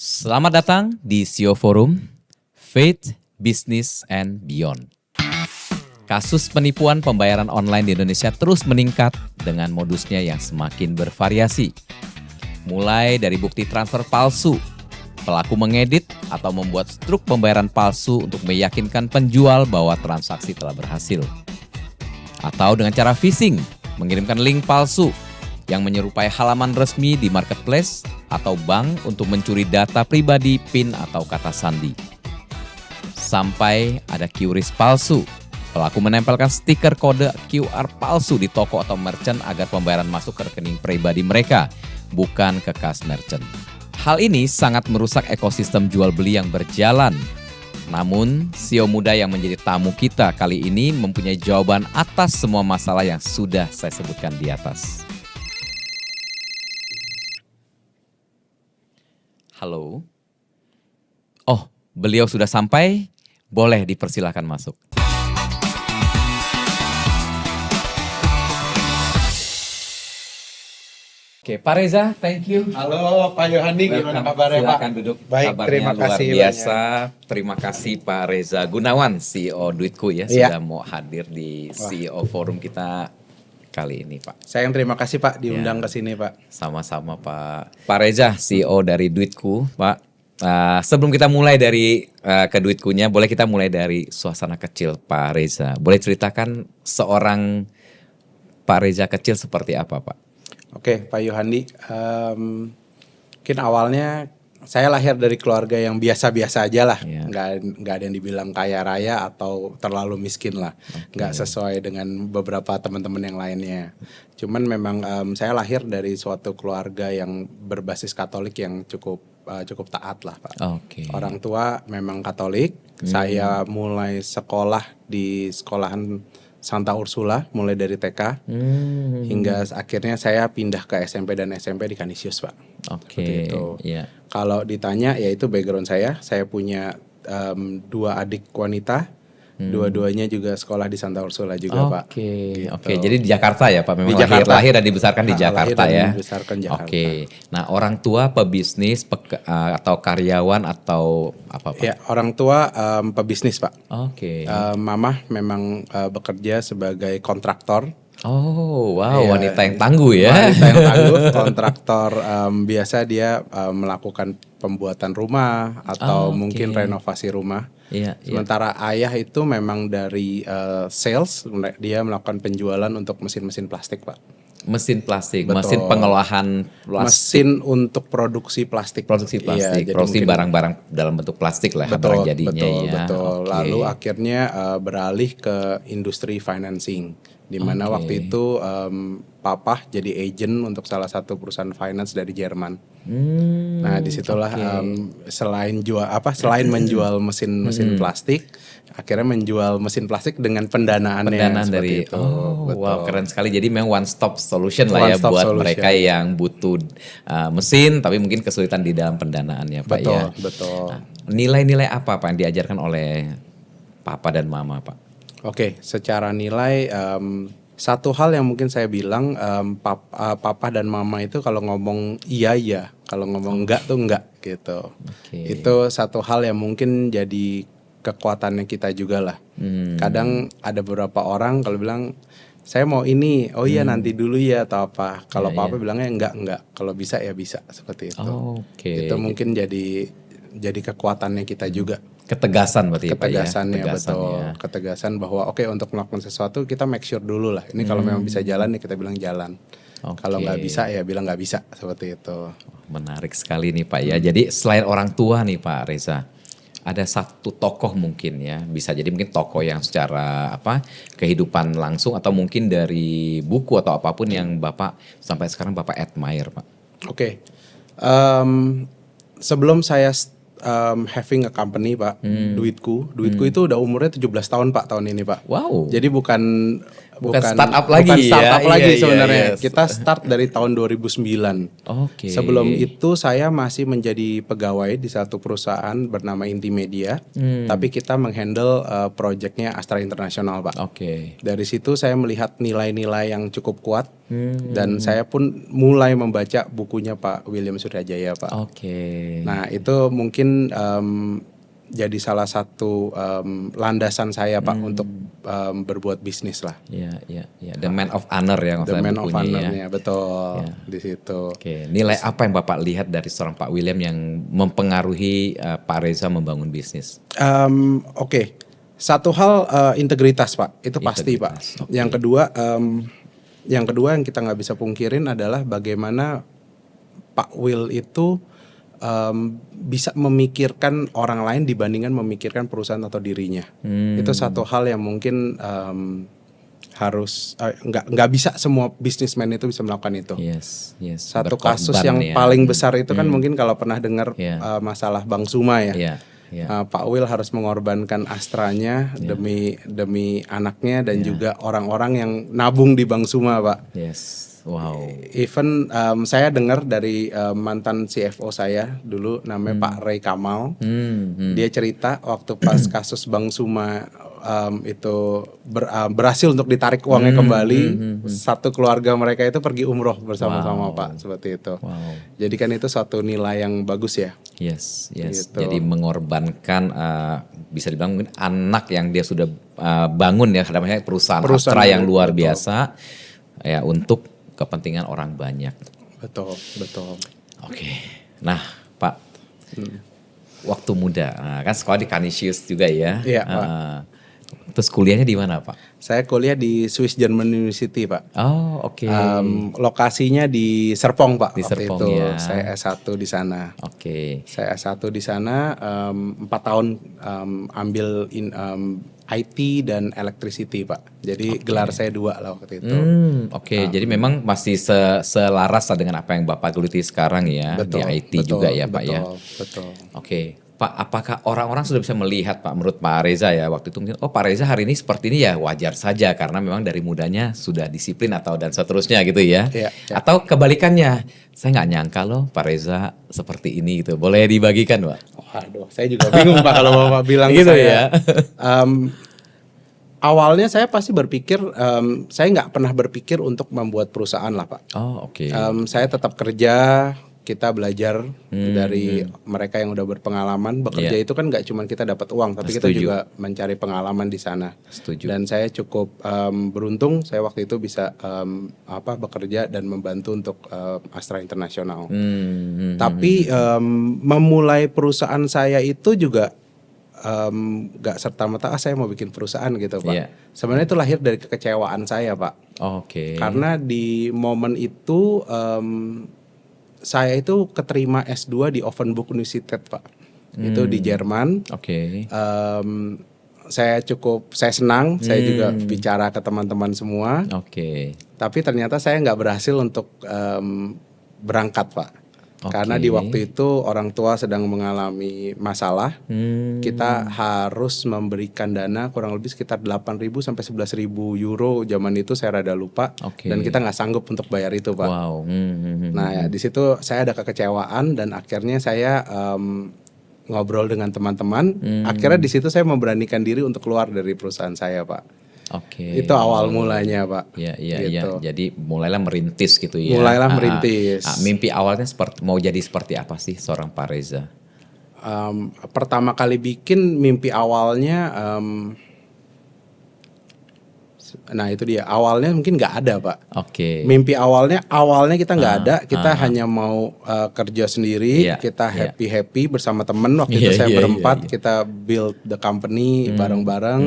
Selamat datang di CEO Forum, Faith, Business, and Beyond. Kasus penipuan pembayaran online di Indonesia terus meningkat dengan modusnya yang semakin bervariasi. Mulai dari bukti transfer palsu, pelaku mengedit atau membuat struk pembayaran palsu untuk meyakinkan penjual bahwa transaksi telah berhasil. Atau dengan cara phishing, mengirimkan link palsu yang menyerupai halaman resmi di marketplace atau bank untuk mencuri data pribadi, PIN atau kata sandi. Sampai ada QRIS palsu. Pelaku menempelkan stiker kode QR palsu di toko atau merchant agar pembayaran masuk ke rekening pribadi mereka, bukan ke kas merchant. Hal ini sangat merusak ekosistem jual beli yang berjalan. Namun, CEO muda yang menjadi tamu kita kali ini mempunyai jawaban atas semua masalah yang sudah saya sebutkan di atas. Halo. Oh, beliau sudah sampai. Boleh dipersilakan masuk. Oke, Pak Reza, thank you. Halo Pak Yohandi, gimana kabarnya Pak? Silakan duduk. Baik, Kabarnya terima luar kasih biasa. Terima kasih Pak Reza Gunawan, CEO Duitku ya, sudah mau hadir di CEO Forum kita kali ini Pak. Saya yang terima kasih Pak diundang ke sini Pak. Sama-sama Pak. Pak Reza, CEO dari Duitku, Pak. Sebelum kita mulai dari ke Duitkunya, boleh kita mulai dari suasana kecil Pak Reza. Boleh ceritakan seorang Pak Reza kecil seperti apa Pak? Oke Pak Yohandi, mungkin awalnya saya lahir dari keluarga yang biasa-biasa aja lah, nggak ada yang dibilang kaya raya atau terlalu miskin lah, nggak sesuai dengan beberapa teman-teman yang lainnya. Cuman memang saya lahir dari suatu keluarga yang berbasis Katolik yang cukup taat lah Pak. Orang tua memang Katolik, saya mulai sekolah di sekolahan Santa Ursula mulai dari TK hingga akhirnya saya pindah ke SMP dan SMP di Canisius Pak. Seperti itu. Kalau ditanya ya itu background saya punya 2 adik wanita, dua-duanya juga sekolah di Santa Ursula juga Pak. Oke, jadi di Jakarta ya Pak, memang lahir dan dibesarkan di Jakarta ya. Oke, nah orang tua pebisnis atau karyawan atau apa Pak? Ya orang tua pebisnis Pak. Mama memang bekerja sebagai kontraktor. Oh wow, wanita yang tangguh ya. Wanita yang tangguh, kontraktor biasa dia melakukan pembuatan rumah atau mungkin renovasi rumah. Sementara ayah itu memang dari sales, dia melakukan penjualan untuk mesin-mesin plastik Pak. Mesin plastik, mesin pengolahan plastik. Mesin untuk produksi plastik. Produksi barang-barang dalam bentuk plastik lah. Betul. Lalu akhirnya beralih ke industri financing. Di mana waktu itu papa jadi agent untuk salah satu perusahaan finance dari Jerman. Nah disitulah selain menjual mesin plastik, akhirnya menjual mesin plastik dengan pendanaannya dari itu. Wow keren sekali. Jadi memang one stop solution lah ya buat mereka yang butuh mesin tapi mungkin kesulitan di dalam pendanaannya Pak ya. Betul. Nilai-nilai apa Pak yang diajarkan oleh papa dan mama Pak? Oke, secara nilai satu hal yang mungkin saya bilang papa dan mama itu kalau ngomong iya, kalau ngomong enggak tuh enggak gitu. Itu satu hal yang mungkin jadi kekuatannya kita juga lah. Kadang ada beberapa orang kalau bilang saya mau ini, oh iya nanti dulu ya atau apa. Kalau papa bilangnya enggak, kalau bisa ya bisa seperti itu. Itu mungkin jadi kekuatannya kita juga. Ketegasan berarti ketegasannya Pak ya? Betul. Ketegasan bahwa untuk melakukan sesuatu kita make sure dulu lah. Ini kalau memang bisa jalan ya kita bilang jalan. Kalau nggak bisa ya bilang nggak bisa, seperti itu. Menarik sekali nih Pak ya. Jadi selain orang tua nih Pak Reza, ada satu tokoh mungkin ya, bisa jadi mungkin tokoh yang secara kehidupan langsung atau mungkin dari buku atau apapun yang Bapak sampai sekarang Bapak admire Pak. Sebelum saya having a company Pak, Duitku itu udah umurnya 17 tahun Pak tahun ini Pak. Wow. Jadi bukan Bukan startup lagi bukan startup ya. lagi Iya, sebenarnya. iya. Kita start dari tahun 2009. Oke. Sebelum itu saya masih menjadi pegawai di satu perusahaan bernama Intimedia, tapi kita menghandle projectnya Astra International, Pak. Oke. Dari situ saya melihat nilai-nilai yang cukup kuat dan saya pun mulai membaca bukunya Pak William Suryajaya, Pak. Oke. Nah itu mungkin jadi salah satu landasan saya Pak untuk berbuat bisnis lah. Iya, iya, iya. The Man of Honor ya The maksudnya Man of bukunya ya. Honor-nya, betul Ya. di situ. Oke, nilai apa yang Bapak lihat dari seorang Pak William yang mempengaruhi Pak Reza membangun bisnis? Oke. Satu hal integritas Pak, itu pasti Pak. Integritas, oke. Yang kedua yang kita nggak bisa pungkirin adalah bagaimana Pak Will itu bisa memikirkan orang lain dibandingkan memikirkan perusahaan atau dirinya. Itu satu hal yang mungkin harus nggak bisa semua bisnismen itu bisa melakukan itu. Yes, yes. Satu Berkorban kasus yang ya. paling besar itu kan mungkin kalau pernah dengar Iya. masalah Bank Suma ya. Iya, iya. Pak Will harus mengorbankan astranya demi anaknya dan juga orang-orang yang nabung di Bank Suma, Pak. Yes. Wow. Even saya dengar dari mantan CFO saya dulu namanya Pak Ray Kamal. Dia cerita waktu pas kasus Bank Suma itu berhasil untuk ditarik uangnya kembali, satu keluarga mereka itu pergi umroh bersama-sama Pak, seperti itu. Wow. Jadi kan itu suatu nilai yang bagus ya. Yes, yes. Gitu. Jadi mengorbankan bisa dibilang mungkin anak yang dia sudah bangun ya, namanya perusahaan Astra yang luar biasa ya untuk kepentingan orang banyak. Betul, betul. Oke. Nah, Pak, waktu muda, kan sekolah di Canisius juga ya. Iya, Pak. Terus kuliahnya di mana, Pak? Saya kuliah di Swiss German University, Pak. Oh, oke. Lokasinya di Serpong, Pak. Di Waktu Serpong, itu ya. saya S1 di sana. Oke. Saya S1 di sana 4 tahun ambil IT dan electricity, Pak. Jadi gelar saya 2 lah waktu itu. Oke. Jadi memang masih selaras lah dengan apa yang Bapak geluti sekarang ya, di IT juga ya, Pak ya. Betul. Oke, Pak, apakah orang-orang sudah bisa melihat Pak, menurut Pak Reza ya waktu itu mungkin, oh Pak Reza hari ini seperti ini ya wajar saja karena memang dari mudanya sudah disiplin atau dan seterusnya gitu ya. Iya. Atau kebalikannya, saya nggak nyangka loh Pak Reza seperti ini gitu. Boleh dibagikan Pak? Waduh, saya juga bingung Pak kalau Bapak bilang Gitu saya. ya. Awalnya saya pasti berpikir, saya nggak pernah berpikir untuk membuat perusahaan lah Pak. Oh oke. Saya tetap kerja, kita belajar dari mereka yang udah berpengalaman. Bekerja itu kan nggak cuma kita dapat uang, tapi kita Setuju. juga mencari pengalaman di sana. Setuju. Dan saya cukup beruntung, saya waktu itu bisa bekerja dan membantu untuk Astra International. Tapi memulai perusahaan saya itu juga nggak serta-merta saya mau bikin perusahaan gitu Pak. Iya. Sebenarnya itu lahir dari kekecewaan saya Pak. Oke. Karena di momen itu saya itu keterima S2 di Offenburg Universität Pak. Itu di Jerman. Oke. Saya senang, saya juga bicara ke teman-teman semua. Oke. Tapi ternyata saya nggak berhasil untuk berangkat Pak. Karena di waktu itu orang tua sedang mengalami masalah. Kita harus memberikan dana kurang lebih sekitar 8.000 sampai 11.000 euro zaman itu, saya rada lupa. Oke. Dan kita nggak sanggup untuk bayar itu Pak. Wow. Nah ya di situ saya ada kekecewaan dan akhirnya saya ngobrol dengan teman-teman. Akhirnya di situ saya memberanikan diri untuk keluar dari perusahaan saya Pak. Oke. Itu awal mulanya Pak. Iya, Gitu. Jadi mulailah merintis gitu ya. Mulailah merintis. Mimpi awalnya mau jadi seperti apa sih seorang Pak Reza? Pertama kali bikin mimpi awalnya, nah itu dia awalnya mungkin nggak ada Pak. Oke. Mimpi awalnya kita nggak ada, kita hanya mau kerja sendiri, Iya, kita iya. happy bersama temen. Waktu itu Iya, saya iya, berempat, iya. kita build the company bareng-bareng.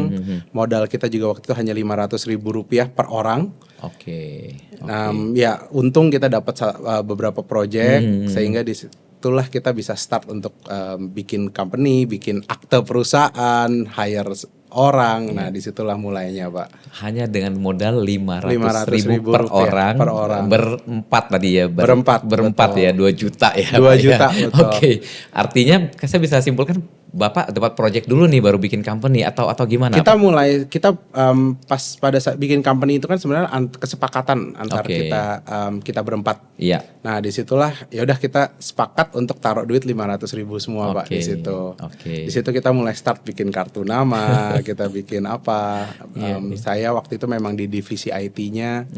Modal kita juga waktu itu hanya 500.000 rupiah per orang. Oke. Ya untung kita dapat beberapa project sehingga disitulah kita bisa start untuk bikin company, bikin akte perusahaan, hire orang. Nah disitulah mulainya Pak. Hanya dengan modal 500 ribu 500.000 per rupiah orang. per orang. Berempat tadi ya. Berempat, Berempat betul. ya 2 juta ya. 2 Pak, ya. juta, betul. Oke. Artinya saya bisa simpulkan Bapak dapat project dulu nih baru bikin company atau gimana? Kita Pak? mulai pas pada saat bikin company itu kan sebenarnya kesepakatan antara Oke. kita berempat. Iya. Nah disitulah ya udah kita sepakat untuk taruh duit 500.000 semua Pak Oke, di situ. oke. Di situ kita mulai start bikin kartu nama, kita bikin apa. Iya, Saya waktu itu memang di divisi IT-nya,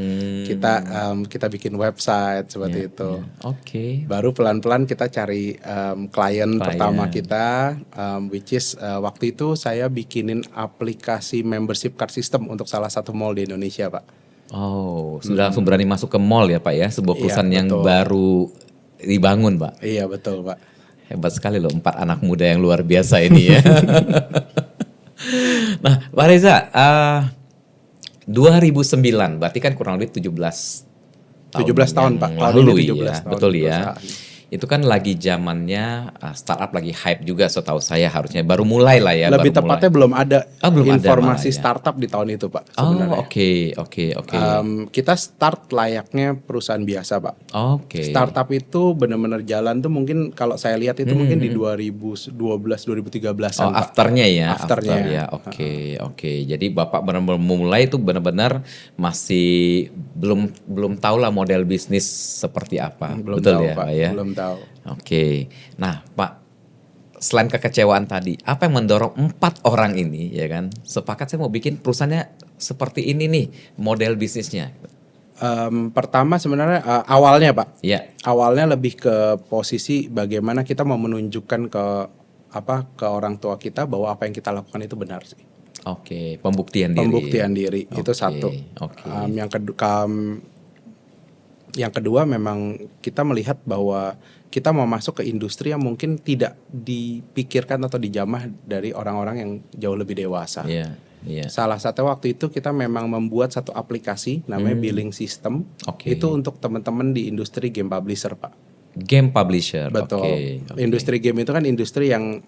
kita bikin website seperti itu. Oke. Baru pelan-pelan kita cari klien pertama kita, which is waktu itu saya bikinin aplikasi membership card system untuk salah satu mall di Indonesia, Pak. Oh, sudah langsung berani masuk ke mall ya Pak ya, sebuah Iya, perusahaan yang betul. baru dibangun Pak. Iya betul, Pak. Hebat sekali loh, 4 anak muda yang luar biasa ini ya. Nah, Pak Reza, 2009, berarti kan kurang lebih 17 tahun, yang Pak. Tahun lalu ini 17 ya, tahun betul ya. perusahaan. Itu kan lagi zamannya startup lagi hype juga, setahu saya harusnya baru mulai lah ya. Lebih baru tepatnya mulai. belum ada Belum ada informasi malah ya. startup di tahun itu, Pak. Oh, Sebenarnya. oke. Kita start layaknya perusahaan biasa, Pak. Oke. Startup itu benar-benar jalan tuh mungkin kalau saya lihat itu mungkin di 2012 2013-an. Oh, Pak. afternya ya. Afternya. After ya. Oke. Jadi Bapak benar-benar mulai itu benar-benar masih belum tahu lah model bisnis seperti apa. Belum Betul tahu, ya, Pak. ya. Belum tahu. Oke. Nah, Pak, selain kekecewaan tadi, apa yang mendorong 4 orang ini ya kan sepakat saya mau bikin perusahaannya seperti ini nih model bisnisnya? Pertama sebenarnya awalnya, Pak. Ya. Awalnya lebih ke posisi bagaimana kita mau menunjukkan ke orang tua kita bahwa apa yang kita lakukan itu benar sih. Oke, pembuktian diri. Pembuktian diri itu satu. Oke. Yang kedua memang kita melihat bahwa kita mau masuk ke industri yang mungkin tidak dipikirkan atau dijamah dari orang-orang yang jauh lebih dewasa. Iya. Salah satu waktu itu kita memang membuat satu aplikasi namanya billing system. Oke. Itu untuk teman-teman di industri game publisher, Pak. Game publisher. Betul. Oke. Industri game itu kan industri yang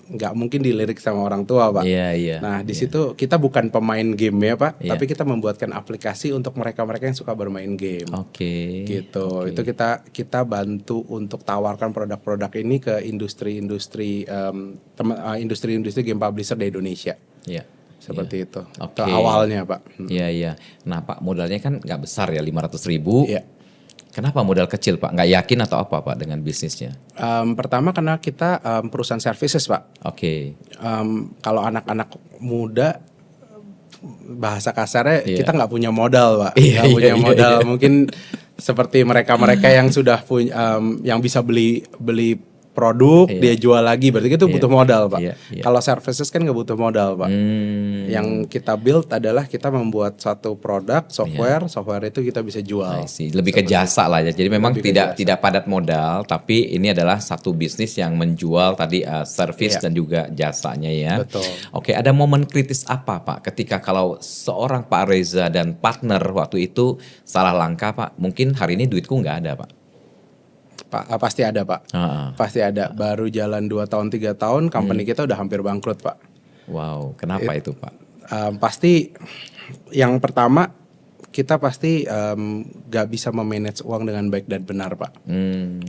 nggak mungkin dilirik sama orang tua, Pak. Iya. Nah, di situ kita bukan pemain game ya, Pak, Iya. tapi kita membuatkan aplikasi untuk mereka-mereka yang suka bermain game. Oke. Gitu. Oke. Itu kita bantu untuk tawarkan produk-produk ini ke industri-industri game publisher di Indonesia. Iya. Seperti itu. Oke. Itu awalnya, Pak. Iya. Nah, Pak, modalnya kan nggak besar ya, 500.000. Iya. Kenapa modal kecil, Pak? Nggak yakin atau apa, Pak, dengan bisnisnya? Pertama karena kita perusahaan services, Pak. Oke. Kalau anak-anak muda bahasa kasarnya Iya. kita nggak punya modal, Pak. Iya, Nggak punya iya, modal. iya. Mungkin seperti mereka-mereka yang sudah punya, yang bisa beli produk, Iya. dia jual lagi. Berarti itu butuh modal, Pak. Iya. Kalau services kan nggak butuh modal, Pak. Yang kita build adalah kita membuat suatu produk software itu kita bisa jual. I see. Lebih ke jasa lah ya. Jadi memang Lebih ke tidak padat modal, tapi ini adalah satu bisnis yang menjual tadi service Iya. dan juga jasanya ya. Betul. Oke, ada momen kritis apa, Pak, ketika kalau seorang Pak Reza dan partner waktu itu salah langkah, Pak? Mungkin hari ini duitku nggak ada, Pak. Pasti ada, Pak. Ah. Pasti ada. Baru jalan 2 tahun 3 tahun, company kita udah hampir bangkrut, Pak. Wow, kenapa itu, Pak? Pasti yang pertama kita pasti gak bisa memanage uang dengan baik dan benar, Pak.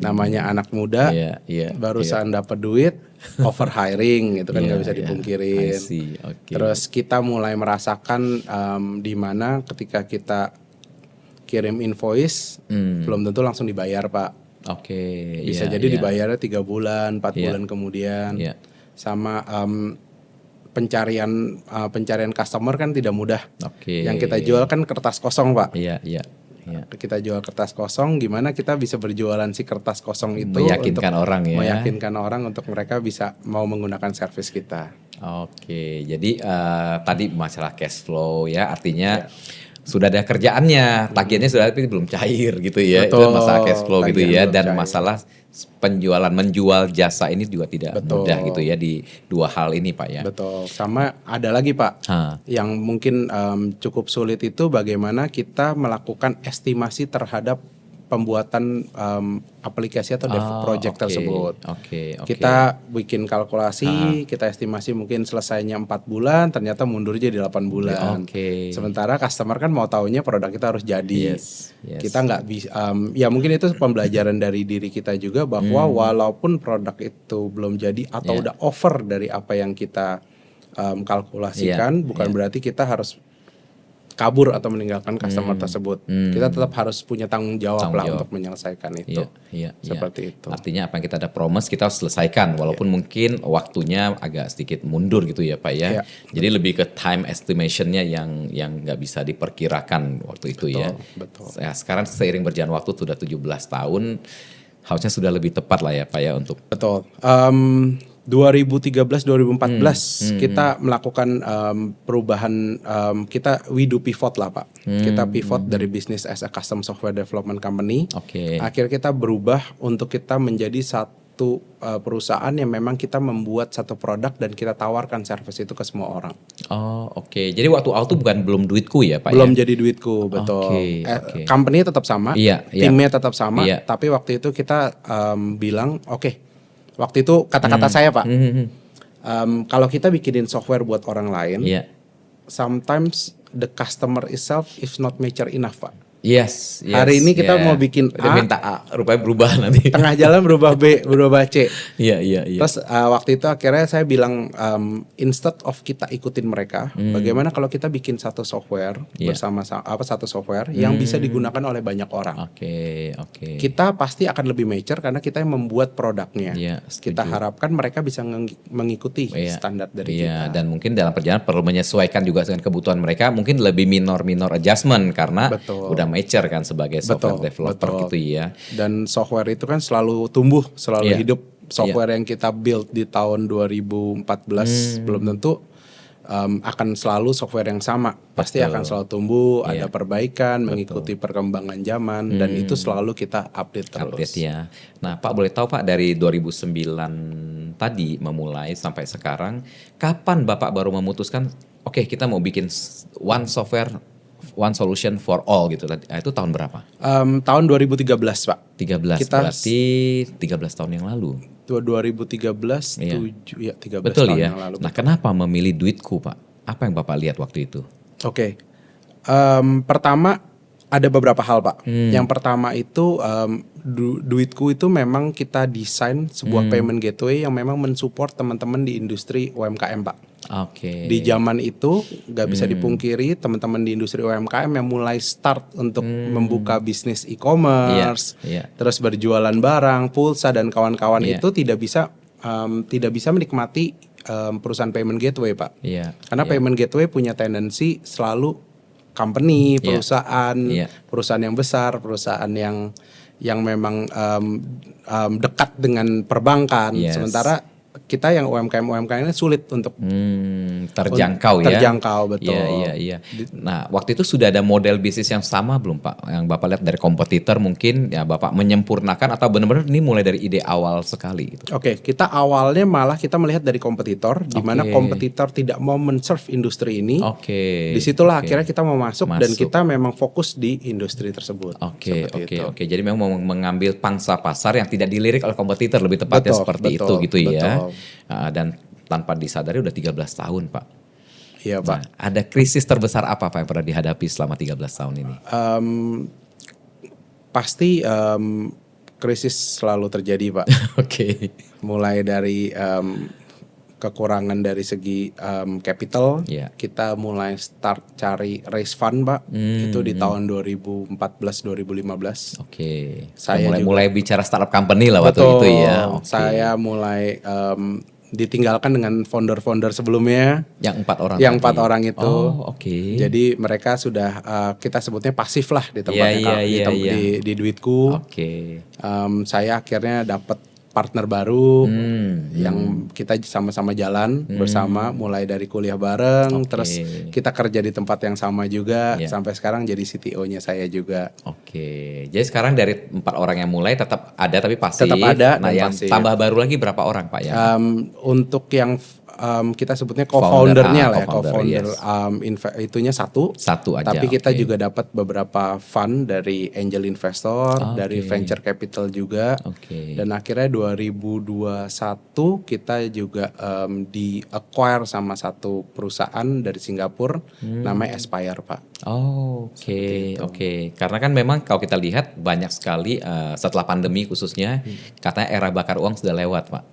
Namanya anak muda, Iya. barusan dapat duit, over hiring itu kan Iya, gak bisa iya. dipungkirin. I see, oke. Terus kita mulai merasakan di mana ketika kita kirim invoice belum tentu langsung dibayar, Pak. Oke, Bisa iya, jadi iya. dibayarnya 3 bulan, 4 Iya. bulan kemudian. Iya. Sama pencarian customer kan tidak mudah. Oke. Yang kita jual kan kertas kosong, Pak. Iya. Kita jual kertas kosong, gimana kita bisa berjualan si kertas kosong itu Meyakinkan orang ya. meyakinkan orang untuk mereka bisa mau menggunakan servis kita. Oke, jadi tadi masalah cash flow ya, artinya sudah ada kerjaannya, tagihannya sudah tapi belum cair gitu ya. Betul, Itu masalah cash flow gitu tagihan ya, belum dan cair. masalah menjual jasa ini juga tidak Betul. mudah gitu ya di 2 hal ini, Pak ya. Betul. Sama ada lagi, Pak. Yang mungkin cukup sulit itu bagaimana kita melakukan estimasi terhadap pembuatan aplikasi atau dev project tersebut. Oke. Kita bikin kalkulasi, kita estimasi mungkin selesainya 4 bulan, ternyata mundur jadi 8 bulan. Sementara customer kan mau taunya produk kita harus jadi. Yes. Kita nggak bisa, ya mungkin itu pembelajaran dari diri kita juga bahwa walaupun produk itu belum jadi atau udah over dari apa yang kita kalkulasikan, bukan berarti kita harus kabur atau meninggalkan customer tersebut. Kita tetap harus punya tanggung jawab untuk menyelesaikan itu. Seperti itu. Artinya apa yang kita ada promise kita harus selesaikan walaupun mungkin waktunya agak sedikit mundur gitu ya Pak ya. Jadi lebih ke time estimationnya yang nggak bisa diperkirakan waktu itu ya. Betul. Ya, sekarang seiring berjalan waktu sudah 17 tahun harusnya sudah lebih tepat lah ya Pak ya untuk. Betul. 2013-2014 kita melakukan perubahan, we do pivot lah Pak. Kita pivot dari bisnis as a custom software development company. Akhirnya kita berubah untuk kita menjadi satu perusahaan yang memang kita membuat satu produk dan kita tawarkan service itu ke semua orang. Jadi waktu awal itu belum duitku ya Pak belum ya? Jadi duitku, betul. Company tetap sama, timnya tetap sama, tapi waktu itu kita bilang waktu itu kata-kata saya Pak, kalau kita bikinin software buat orang lain, sometimes the customer itself is not mature enough Pak. Yes. Hari ini kita mau bikin A, minta A, rupanya berubah nanti. Tengah jalan berubah B, berubah C. Iya. Terus waktu itu akhirnya saya bilang, instead of kita ikutin mereka, bagaimana kalau kita bikin satu software satu software yang bisa digunakan oleh banyak orang. Kita pasti akan lebih mature karena kita yang membuat produknya. Kita harapkan mereka bisa mengikuti standar dari kita. Dan mungkin dalam perjalanan perlu menyesuaikan juga dengan kebutuhan mereka, mungkin lebih minor adjustment karena udah mature kan sebagai software developer gitu ya. Dan software itu kan selalu tumbuh, selalu hidup. Software yang kita build di tahun 2014 belum tentu akan selalu software yang sama. Pasti akan selalu tumbuh, ada perbaikan, mengikuti perkembangan zaman, dan itu selalu kita update terus. Nah Pak, boleh tahu Pak, dari 2009 tadi memulai sampai sekarang, kapan Bapak baru memutuskan kita mau bikin one solution for all gitu. Itu tahun berapa? Tahun 2013 Pak. 13 berarti 13 tahun yang lalu. 2013, 13 betul tahun ya. yang lalu. Nah kenapa memilih duitku Pak? Apa yang Bapak lihat waktu itu? Pertama ada beberapa hal Pak. Yang pertama itu duitku itu memang kita desain sebuah payment gateway yang memang mensupport teman-teman di industri UMKM Pak. Di zaman itu gak bisa dipungkiri teman-teman di industri UMKM yang mulai start untuk membuka bisnis e-commerce, terus berjualan barang, pulsa dan kawan-kawan itu tidak bisa menikmati perusahaan payment gateway Pak. Karena payment gateway punya tendensi selalu company, perusahaan yang besar, perusahaan yang memang dekat dengan perbankan. Sementara kita yang UMKM ini sulit untuk terjangkau ya. Terjangkau, betul. Iya. Nah, waktu itu sudah ada model bisnis yang sama belum Pak? Yang Bapak lihat dari kompetitor mungkin ya Bapak menyempurnakan atau benar-benar ini mulai dari ide awal sekali gitu? Kita awalnya malah kita melihat dari kompetitor, di mana kompetitor tidak mau men-serve industri ini. Disitulah akhirnya kita mau masuk dan kita memang fokus di industri tersebut. Jadi memang mau mengambil pangsa pasar yang tidak dilirik oleh kompetitor, lebih tepatnya seperti itu gitu ya. Dan tanpa disadari udah 13 tahun Pak. Iya Pak. Ada krisis terbesar apa Pak yang pernah dihadapi selama 13 tahun ini? Pasti krisis selalu terjadi Pak. Mulai dari kekurangan dari segi capital, kita mulai start cari raise fund Pak. Itu di tahun 2014-2015. Saya mulai bicara startup company lah waktu itu ya. Saya mulai ditinggalkan dengan founder-founder sebelumnya. Yang 4 orang. Yang 4 orang itu. Jadi mereka sudah kita sebutnya pasif lah di tempatnya di duitku. Saya akhirnya dapat partner baru yang kita sama-sama jalan bersama, mulai dari kuliah bareng, terus kita kerja di tempat yang sama juga, sampai sekarang jadi CTO-nya saya juga. Jadi sekarang dari 4 orang yang mulai tetap ada tapi pasif. Tetap ada. Nah yang pasif. tambah baru lagi berapa orang Pak ya? Untuk yang kita sebutnya co-foundernya lah ya, co-founder, itunya satu aja. Tapi kita juga dapat beberapa fund dari angel investor, dari venture capital juga. Dan akhirnya 2021 kita juga di acquire sama satu perusahaan dari Singapura, namanya Aspire Pak. Oke. Karena kan memang kalau kita lihat banyak sekali setelah pandemi khususnya katanya era bakar uang sudah lewat Pak.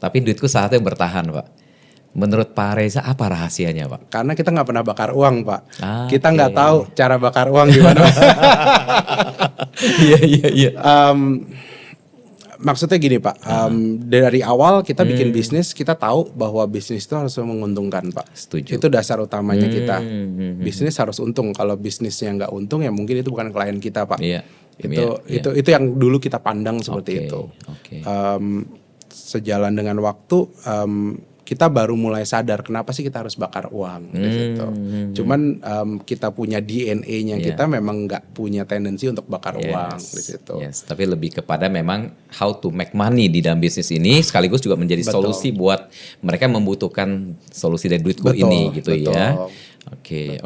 Tapi Duitku saatnya bertahan Pak. Menurut Pak Reza apa rahasianya Pak? Karena kita nggak pernah bakar uang Pak. Kita nggak tahu cara bakar uang gimana. Iya. Maksudnya gini Pak, dari awal kita bikin bisnis, kita tahu bahwa bisnis itu harus menguntungkan Pak. Setuju. Itu dasar utamanya kita. Bisnis harus untung. Kalau bisnisnya nggak untung ya mungkin itu bukan klien kita Pak. Itu yang dulu kita pandang seperti itu. Sejalan dengan waktu kita baru mulai sadar kenapa sih kita harus bakar uang di situ. Cuman kita punya DNA-nya kita memang nggak punya tendensi untuk bakar uang di situ. Tapi lebih kepada memang how to make money di dalam bisnis ini sekaligus juga menjadi solusi buat mereka membutuhkan solusi dari Duitku ini gitu ya. Oke.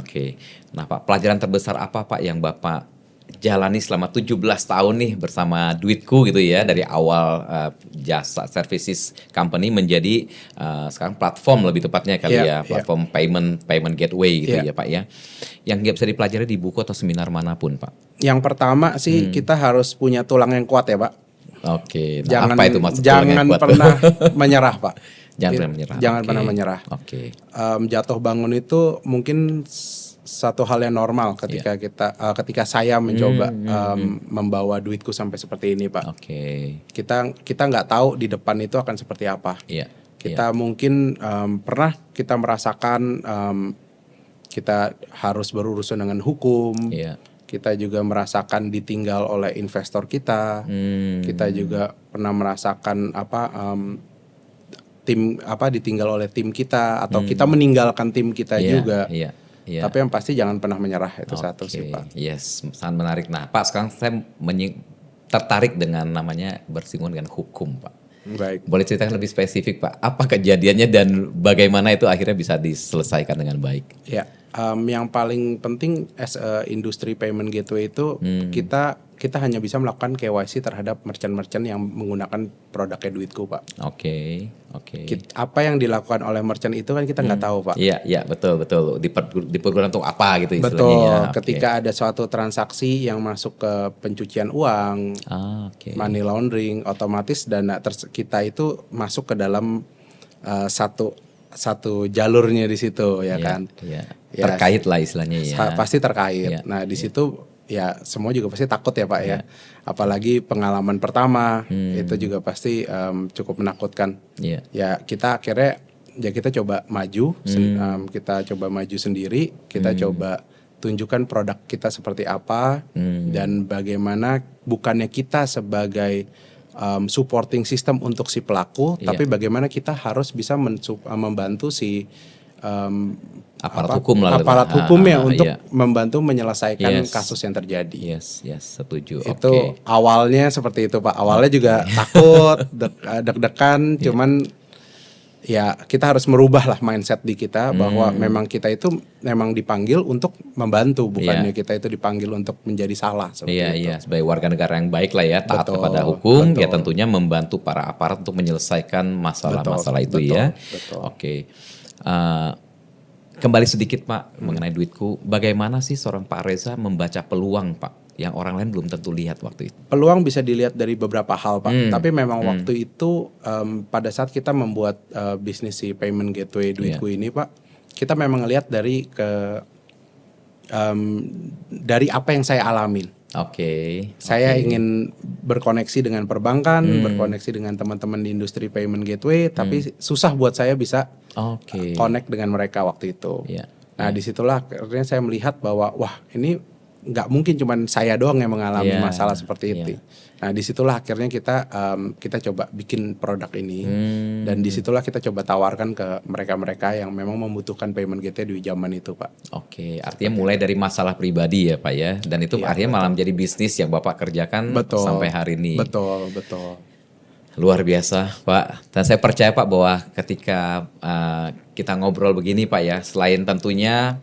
Nah Pak, pelajaran terbesar apa Pak yang Bapak jalani selama 17 tahun nih bersama Duitku gitu ya, dari awal jasa services company menjadi sekarang platform lebih tepatnya kali platform payment gateway gitu ya Pak ya, yang nggak bisa dipelajari di buku atau seminar manapun Pak? Yang pertama sih kita harus punya tulang yang kuat ya Pak. Apa itu maksud jangan pernah menyerah Pak. Jangan pernah menyerah. Jatuh bangun itu mungkin satu hal yang normal ketika saya mencoba membawa Duitku sampai seperti ini Pak. Kita nggak tahu di depan itu akan seperti apa. Kita mungkin pernah kita merasakan kita harus berurusan dengan hukum. Kita juga merasakan ditinggal oleh investor kita. Kita juga pernah merasakan ditinggal oleh tim kita, atau kita meninggalkan tim kita juga. Tapi yang pasti jangan pernah menyerah, itu satu sih Pak. Sangat menarik. Nah Pak, sekarang saya tertarik dengan namanya bersinggungan dengan hukum Pak. Baik. Boleh ceritakan lebih spesifik Pak, apa kejadiannya dan bagaimana itu akhirnya bisa diselesaikan dengan baik? Yang paling penting as a industry payment gateway itu kita hanya bisa melakukan KYC terhadap merchant-merchant yang menggunakan produknya Duitku Pak. Apa yang dilakukan oleh merchant itu kan kita nggak tahu Pak. Iya betul. Dipergunakan untuk apa gitu istilahnya. Betul. Ketika ada suatu transaksi yang masuk ke pencucian uang, money laundering, otomatis dana kita itu masuk ke dalam satu jalurnya di situ kan. Terkait lah istilahnya ya. Pasti terkait. Nah di situ ya semua juga pasti takut ya Pak ya. Apalagi pengalaman pertama itu juga pasti cukup menakutkan. Ya kita akhirnya kita coba maju, kita coba maju sendiri, kita coba tunjukkan produk kita seperti apa dan bagaimana bukannya kita sebagai supporting system untuk si pelaku, tapi bagaimana kita harus bisa membantu si aparat hukumnya untuk membantu menyelesaikan kasus yang terjadi. Setuju. Itu awalnya seperti itu Pak. Awalnya juga takut, deg-degan, cuman ya kita harus merubah lah mindset di kita bahwa memang kita itu memang dipanggil untuk membantu, bukannya kita itu dipanggil untuk menjadi salah. Sebagai warga negara yang baik lah ya, taat kepada hukum, ya tentunya membantu para aparat untuk menyelesaikan masalah-masalah itu ya. Kembali sedikit Pak mengenai Duitku, bagaimana sih seorang Pak Reza membaca peluang Pak yang orang lain belum tentu lihat waktu itu? Peluang bisa dilihat dari beberapa hal Pak, tapi memang waktu itu pada saat kita membuat bisnis si payment gateway Duitku ini Pak, kita memang ngelihat dari apa yang saya alamin. Saya ingin berkoneksi dengan perbankan, berkoneksi dengan teman-teman di industri payment gateway, tapi susah buat saya bisa connect dengan mereka waktu itu. Nah disitulah akhirnya saya melihat bahwa wah ini nggak mungkin cuman saya doang yang mengalami Iya, masalah seperti itu. Nah disitulah akhirnya kita coba bikin produk ini, dan disitulah kita coba tawarkan ke mereka-mereka yang memang membutuhkan payment gateway di zaman itu, Pak. Oke, artinya mulai dari masalah pribadi ya Pak ya, dan itu Iya, akhirnya malah menjadi bisnis yang Bapak kerjakan Betul. sampai hari ini. Betul. Luar biasa Pak, dan saya percaya Pak bahwa ketika kita ngobrol begini Pak ya, selain tentunya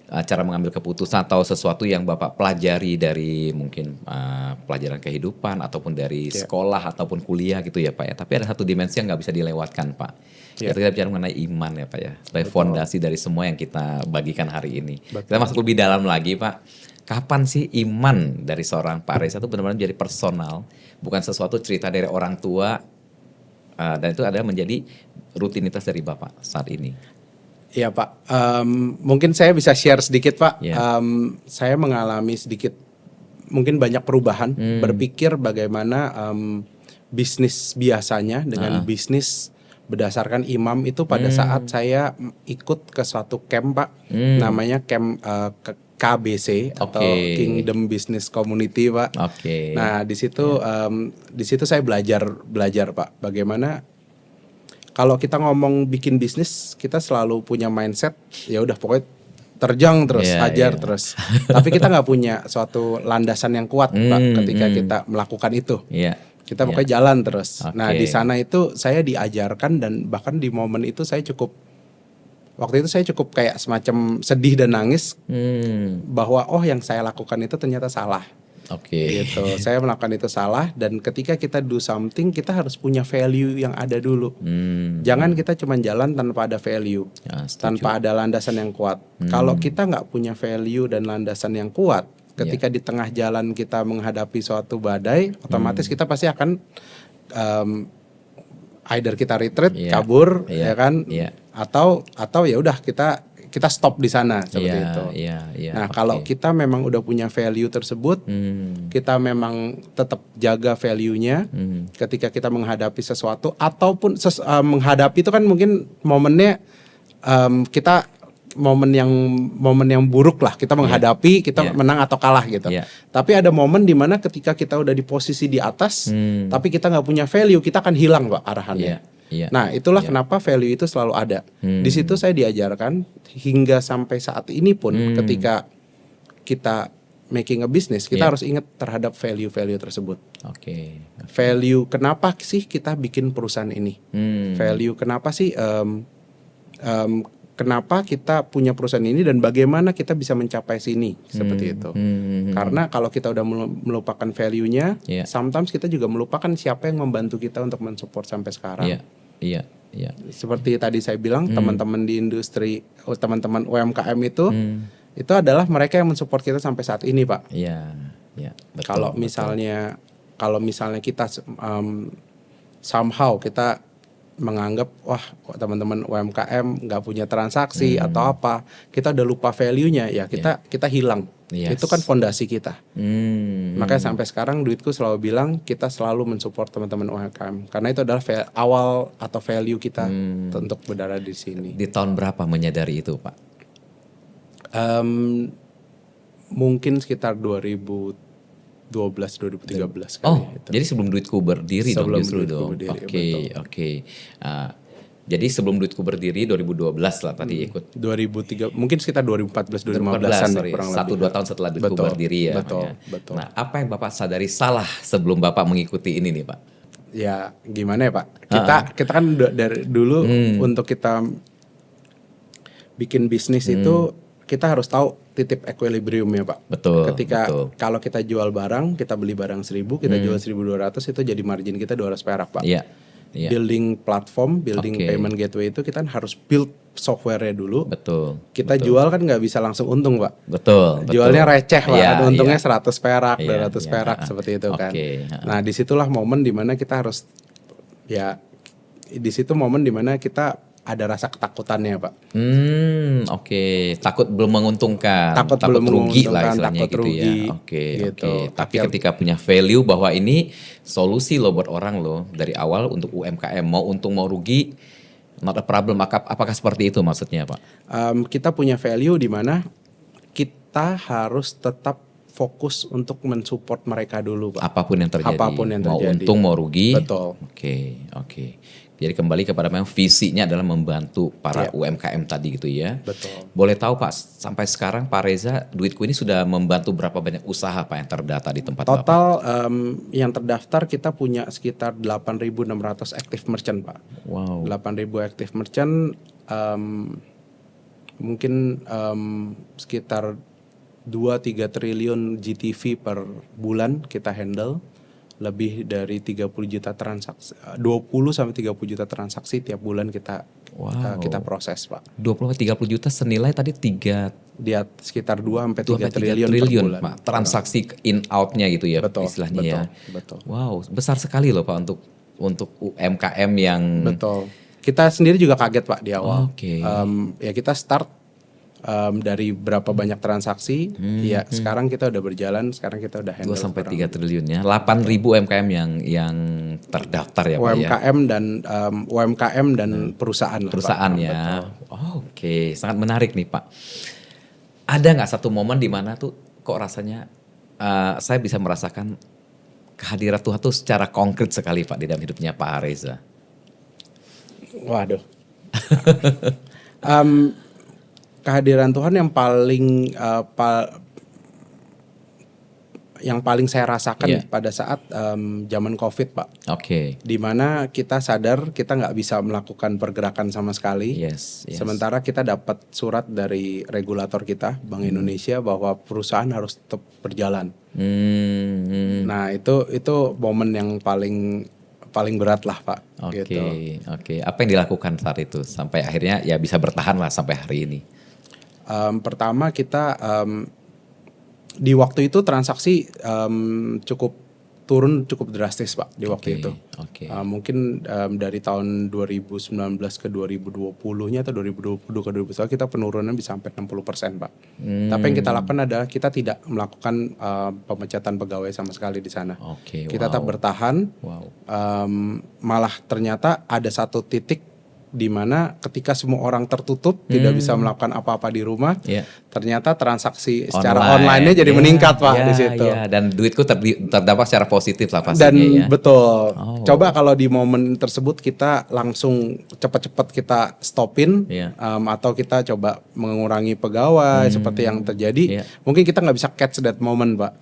cara mengambil keputusan atau sesuatu yang Bapak pelajari dari mungkin pelajaran kehidupan ataupun dari sekolah ataupun kuliah gitu ya Pak ya, tapi ada satu dimensi yang nggak bisa dilewatkan Pak. Kita bicara mengenai iman ya Pak ya, sebagai fondasi dari semua yang kita bagikan hari ini. Kita masuk lebih dalam lagi Pak. Kapan sih iman dari seorang Pak Reza itu benar-benar menjadi personal, bukan sesuatu cerita dari orang tua, dan itu adalah menjadi rutinitas dari Bapak saat ini? Iya Pak, mungkin saya bisa share sedikit Pak. Yeah. Saya mengalami sedikit, mungkin banyak perubahan berpikir bagaimana bisnis biasanya dengan bisnis berdasarkan imam itu pada saat saya ikut ke suatu camp Pak, namanya camp KBC atau Kingdom Business Community Pak. Nah di situ saya belajar Pak, bagaimana kalau kita ngomong bikin bisnis, kita selalu punya mindset, ya udah pokoknya terjang terus, hajar terus. Tapi kita nggak punya suatu landasan yang kuat, Pak, ketika kita melakukan itu. Kita pokoknya jalan terus. Nah di sana itu saya diajarkan, dan bahkan di momen itu waktu itu saya cukup kayak semacam sedih dan nangis bahwa yang saya lakukan itu ternyata salah. Gitu. Saya melakukan itu salah, dan ketika kita do something kita harus punya value yang ada dulu. Jangan kita cuma jalan tanpa ada value, tanpa ada landasan yang kuat. Kalau kita nggak punya value dan landasan yang kuat, ketika di tengah jalan kita menghadapi suatu badai, otomatis kita pasti akan either kita retreat, kabur, ya kan, atau ya udah kita stop di sana seperti itu. Nah kalau kita memang udah punya value tersebut, kita memang tetap jaga value-nya. Ketika kita menghadapi sesuatu ataupun menghadapi itu kan mungkin momennya kita momen yang buruk lah, kita menghadapi, kita menang atau kalah gitu. Tapi ada momen dimana ketika kita udah di posisi di atas, tapi kita nggak punya value, kita akan hilang Pak arahannya. Nah itulah kenapa value itu selalu ada. Di situ saya diajarkan hingga sampai saat ini pun, ketika kita making a business, kita harus ingat terhadap value-value tersebut. Value kenapa sih kita bikin perusahaan ini? Value kenapa sih kenapa kita punya perusahaan ini, dan bagaimana kita bisa mencapai sini, seperti itu. Karena kalau kita udah melupakan value-nya, sometimes kita juga melupakan siapa yang membantu kita untuk mensupport sampai sekarang. Seperti tadi saya bilang, teman-teman di industri, teman-teman UMKM itu adalah mereka yang mensupport kita sampai saat ini Pak. Kalau misalnya kita somehow kita menganggap teman-teman UMKM nggak punya transaksi atau apa, kita udah lupa value-nya, ya kita hilang. Itu kan fondasi kita. Makanya sampai sekarang Duitku selalu bilang kita selalu mensupport teman-teman UMKM, karena itu adalah awal atau value kita untuk berada di sini. Di tahun berapa menyadari itu Pak? Mungkin sekitar 2012-2013 kali. Jadi sebelum Duitku berdiri sebelum dong justru Duitku dong. Berdiri, Jadi sebelum Duitku berdiri 2012 lah tadi ikut. 2003, mungkin sekitar 2014-2015an kurang lebih. 1-2 tahun setelah Duitku berdiri ya. Betul. Nah, apa yang Bapak sadari salah sebelum Bapak mengikuti ini nih Pak? Ya gimana ya Pak? Kita kan dari dulu untuk kita bikin bisnis itu kita harus tahu titik equilibrium ya Pak. Ketika kalau kita jual barang, kita beli barang 1.000, kita jual 1.200, itu jadi margin kita 200 perak Pak. Building platform, building payment gateway itu kita harus build software-nya dulu. Kita jual kan nggak bisa langsung untung Pak. Jualnya receh Pak, untungnya 100 perak, 200 perak seperti itu kan. Nah disitulah momen dimana kita harus, disitu momen dimana kita ada rasa ketakutannya Pak. Takut belum menguntungkan, takut rugi lah istilahnya gitu ya. Tapi ketika punya value bahwa ini solusi loh buat orang loh dari awal untuk UMKM, mau untung mau rugi not a problem. Apakah seperti itu maksudnya Pak? Kita punya value di mana kita harus tetap fokus untuk mensupport mereka dulu, Pak. Apapun yang terjadi, Apapun yang mau terjadi. untung mau rugi. Betul. Oke. Jadi kembali kepada memang visinya adalah membantu para Iya. UMKM tadi gitu ya. Betul. Boleh tahu Pak, sampai sekarang Pak Reza, Duitku ini sudah membantu berapa banyak usaha Pak yang terdata di tempat Bapak? Total yang terdaftar kita punya sekitar 8.600 active merchant, Pak. Wow. 8.000 active merchant, mungkin sekitar 2-3 triliun GTV per bulan kita handle. Lebih dari 30 juta transaksi, 20 sampai 30 juta transaksi tiap bulan kita proses, Pak. 20-30 juta senilai tadi 3 Dia sekitar 2 sampai 3 triliun per bulan. Pak, transaksi in out-nya gitu ya, Betul, istilahnya betul, ya. betul. Wow, besar sekali loh Pak untuk UMKM yang Betul. Kita sendiri juga kaget, Pak, di awal. Oke. Ya kita start dari berapa banyak transaksi, ya sekarang kita udah berjalan, sekarang kita udah 2 handle sampai 3 triliun ya. 8.000 UMKM yang terdaftar ya Pak ya. UMKM dan perusahaan lah, Pak. Perusahaan ya. Oke, sangat menarik nih Pak. Ada nggak satu momen di mana tuh kok rasanya saya bisa merasakan kehadiran Tuhan tuh secara konkret sekali Pak di dalam hidupnya Pak Reza? Waduh. Kehadiran Tuhan yang paling saya rasakan pada saat zaman COVID, Pak. Oke. Di mana kita sadar kita nggak bisa melakukan pergerakan sama sekali. Yes. Sementara kita dapat surat dari regulator kita, Bank Indonesia, bahwa perusahaan harus tetap berjalan. Nah itu momen yang paling berat lah, Pak. Oke. Apa yang dilakukan saat itu sampai akhirnya ya bisa bertahan lah sampai hari ini? Pertama kita di waktu itu transaksi turun cukup drastis, Pak, di waktu itu. Mungkin dari tahun 2019 ke 2020-nya atau 2020 ke 2021 kita penurunan bisa sampai 60%, Pak. Tapi yang kita lakukan adalah kita tidak melakukan pemecatan pegawai sama sekali di sana. Kita tetap bertahan. Malah ternyata ada satu titik di mana ketika semua orang tertutup tidak bisa melakukan apa-apa di rumah, ternyata transaksi secara online-nya jadi meningkat, Pak, di situ. Dan duitku terdampak secara positif lah pastinya. Dan betul. Coba kalau di momen tersebut kita langsung cepat-cepat kita stopin, atau kita coba mengurangi pegawai seperti yang terjadi, mungkin kita nggak bisa catch that moment, Pak.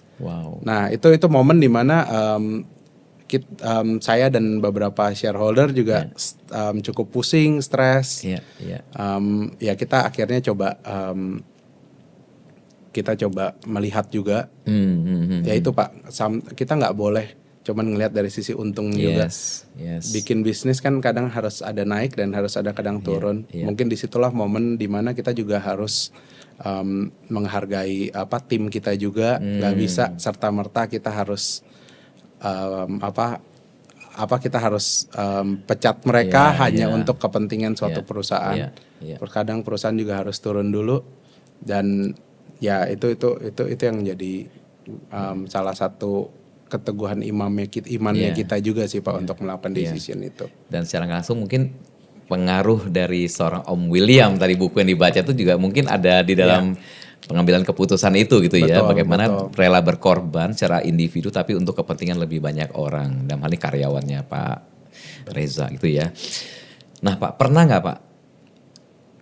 Nah itu momen di mana saya dan beberapa shareholder juga cukup pusing, stres. Ya kita akhirnya kita coba melihat juga. Ya itu, Pak, kita nggak boleh cuman ngelihat dari sisi untung juga. Bikin bisnis kan kadang harus ada naik dan harus ada kadang turun. Mungkin disitulah momen dimana kita juga harus menghargai tim kita juga. Nggak bisa serta merta kita harus kita harus pecat mereka hanya untuk kepentingan suatu perusahaan. Terkadang perusahaan juga harus turun dulu, dan ya itu yang menjadi salah satu keteguhan imannya kita juga sih, Pak, untuk melakukan decision itu. Dan secara langsung mungkin pengaruh dari seorang Om William tadi, buku yang dibaca itu juga mungkin ada di dalam pengambilan keputusan itu gitu. Bagaimana rela berkorban secara individu tapi untuk kepentingan lebih banyak orang, dalam hal ini karyawannya Pak Reza gitu ya. Nah Pak, pernah nggak Pak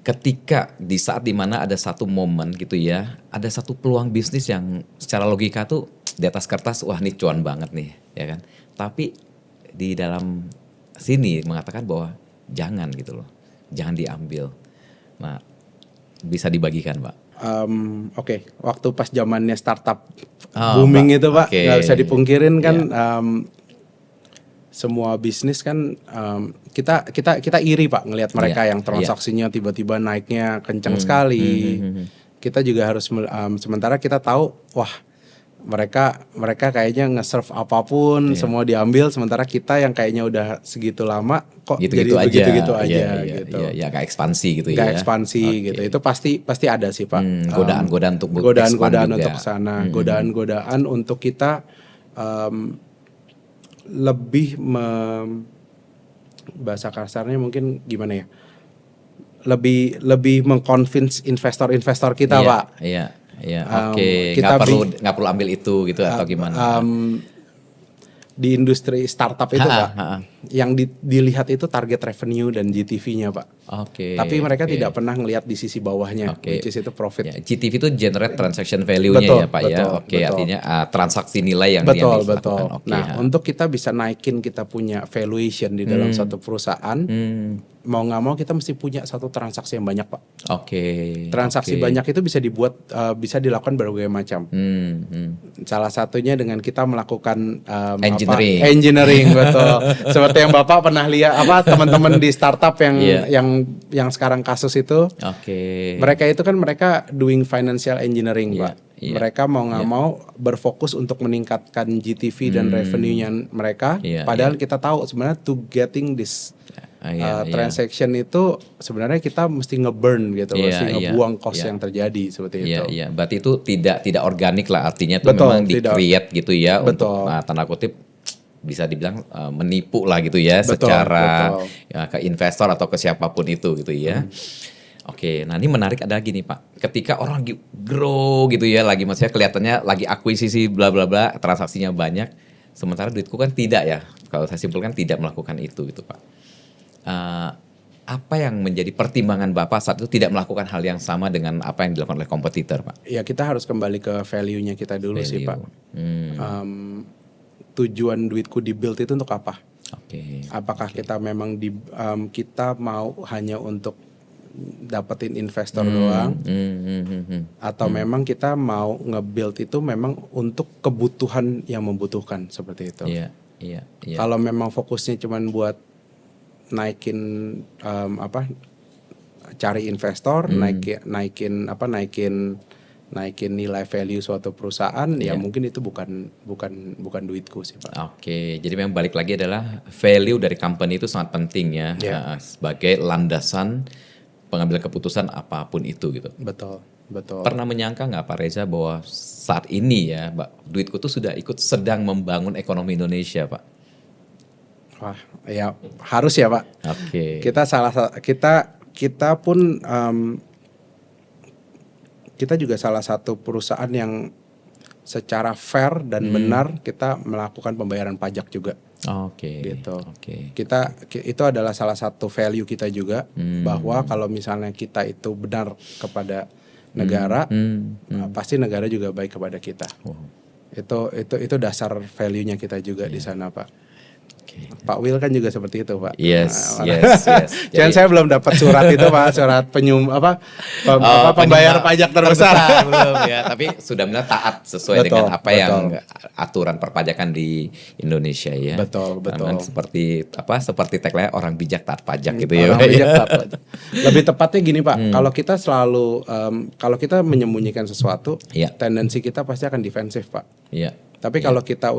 ketika di saat dimana ada satu momen gitu ya, ada satu peluang bisnis yang secara logika tuh di atas kertas wah ini cuan banget nih ya kan, tapi di dalam sini mengatakan bahwa jangan gitu loh, jangan diambil. Nah bisa dibagikan, Pak? Waktu pas zamannya startup booming itu, Pak, nggak bisa dipungkirin kan. Semua bisnis kan kita iri, Pak, ngelihat mereka yang transaksinya tiba-tiba naiknya kencang sekali. Kita juga harus sementara kita tahu wah mereka kayaknya nge-serve apapun semua diambil, sementara kita yang kayaknya udah segitu lama kok gitu-gitu jadi begitu aja gitu. Ya kayak ekspansi gitu ya. Kayak ekspansi gitu. Itu pasti ada sih, Pak. Godaan-godaan untuk godaan-godaan untuk kesana, godaan-godaan untuk kita lebih bahasa kasarnya mungkin gimana ya? Lebih mengconvince investor-investor kita, Pak. Iya, oke. Nggak perlu ambil itu gitu atau gimana? Di industri startup itu Pak, Ha. yang dilihat itu target revenue dan GTV-nya Pak. Oke. Tapi mereka oke. tidak pernah ngelihat di sisi bawahnya, Oke. which is itu profit. Ya, GTV itu generate transaction value-nya Betul, ya Pak ya. betul, Oke, betul. artinya transaksi nilai yang Betul, dilakukan. betul. Oke. Nah, untuk kita bisa naikin kita punya valuation di dalam suatu perusahaan, mau nggak mau kita mesti punya satu transaksi yang banyak Pak. Oke. Transaksi oke. banyak itu bisa dibuat, bisa dilakukan berbagai macam. Salah satunya dengan kita melakukan Engineering. engineering betul. Seperti yang Bapak pernah lihat teman-teman di startup yang Iya. yang sekarang kasus itu. Oke. Mereka itu kan mereka doing financial engineering, Iya, Pak. iya. Mereka mau nggak mau berfokus untuk meningkatkan GTV dan revenue-nya mereka. Iya, Padahal kita tahu sebenarnya to getting this Iya. transaction itu sebenarnya kita mesti nge-burn gitu, Iya, mesti iya, ngebuang cost iya. yang terjadi seperti Iya, itu. iya. Berarti itu tidak organik lah, artinya itu Betul, memang tidak. di-create gitu ya Betul. untuk tanda kutip bisa dibilang menipu lah gitu ya Betul, secara betul. ya, ke investor atau ke siapapun itu gitu ya. Oke, nah ini menarik ada gini Pak. Ketika orang lagi grow gitu ya, lagi maksudnya kelihatannya lagi akuisisi bla bla bla, transaksinya banyak, sementara duitku kan tidak ya. Kalau saya simpulkan tidak melakukan itu gitu Pak. Apa yang menjadi pertimbangan Bapak saat itu tidak melakukan hal yang sama dengan apa yang dilakukan oleh kompetitor Pak? Ya kita harus kembali ke value-nya kita dulu sih, Pak. Value. Tujuan duitku di build itu untuk apa? Oke. Apakah kita memang kita mau hanya untuk dapetin investor doang, atau memang kita mau nge-build itu memang untuk kebutuhan yang membutuhkan seperti itu. Iya. Kalau memang fokusnya cuman buat naikin cari investor, naikin nilai value suatu perusahaan, ya mungkin itu bukan duitku sih Pak. Oke, jadi memang balik lagi adalah value dari company itu sangat penting ya, sebagai landasan pengambilan keputusan apapun itu gitu. Betul. Pernah menyangka nggak Pak Reza bahwa saat ini ya, duitku tuh sudah ikut sedang membangun ekonomi Indonesia Pak? Wah, ya harus ya Pak. Oke. Kita pun kita juga salah satu perusahaan yang secara fair dan benar kita melakukan pembayaran pajak juga. Oke. Gitu. Oke. Itu adalah salah satu value kita juga, bahwa kalau misalnya kita itu benar kepada negara, pasti negara juga baik kepada kita. Itu dasar value-nya kita juga di sana Pak. Okay. Pak Will kan juga seperti itu Pak. Yes. Jangan saya belum dapat surat itu Pak, surat pembayar pajak terbesar. Belum ya, tapi sudah benar taat sesuai dengan apa yang aturan perpajakan di Indonesia ya. Betul. Kan seperti tagline orang bijak taat pajak gitu ya. Orang bijak taat pajak. Lebih tepatnya gini Pak, kalau kita selalu kalau kita menyembunyikan sesuatu, tendensi kita pasti akan defensif Pak. Iya. Tapi kalau kita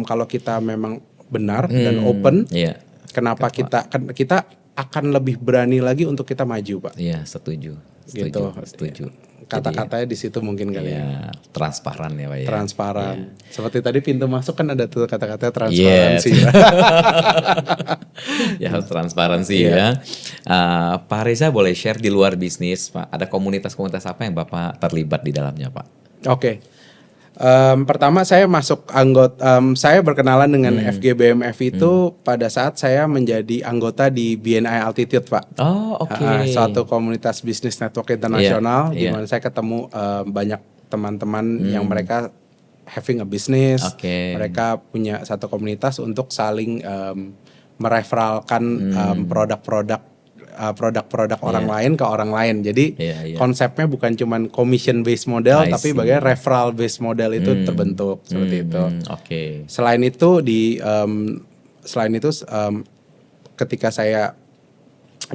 kalau kita memang benar dan open, kenapa kita akan lebih berani lagi untuk kita maju, Pak? Iya, setuju. Kata-katanya di situ mungkin kali ya. Transparan ya, Pak ya. Transparan. Seperti tadi pintu masuk kan ada tuh kata-kata transparansi. Ya harus transparansi ya. Pak Reza boleh share di luar bisnis, Pak. Ada komunitas-komunitas apa yang Bapak terlibat di dalamnya, Pak? Oke. Pertama saya masuk saya berkenalan dengan FGBMF itu pada saat saya menjadi anggota di BNI Altitude Pak. Oh oke. Suatu komunitas bisnis network internasional di mana saya ketemu banyak teman-teman yang mereka having a business. Mereka punya satu komunitas untuk saling mereferalkan produk-produk orang lain ke orang lain. Jadi konsepnya bukan cuman commission based model, tapi bagaimana referral based model itu terbentuk seperti itu. Selain itu ketika saya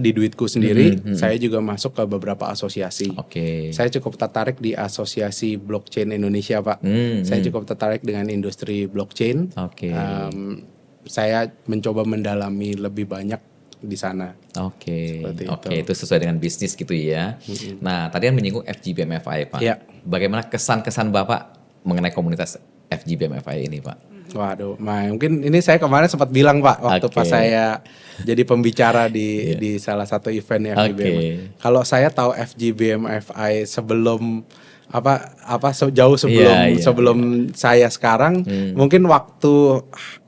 di duitku sendiri, saya juga masuk ke beberapa asosiasi. Saya cukup tertarik di asosiasi blockchain Indonesia, Pak. Saya cukup tertarik dengan industri blockchain. Saya mencoba mendalami lebih banyak di sana. Itu sesuai dengan bisnis gitu ya. Nah, tadi kan menyinggung FGBMFI Pak. Bagaimana kesan-kesan Bapak mengenai komunitas FGBMFI ini Pak? Waduh, mungkin ini saya kemarin sempat bilang Pak waktu pas saya jadi pembicara di salah satu event FGBMFI. Kalau saya tahu FGBMFI sebelum jauh sebelum Iya, saya sekarang. Mungkin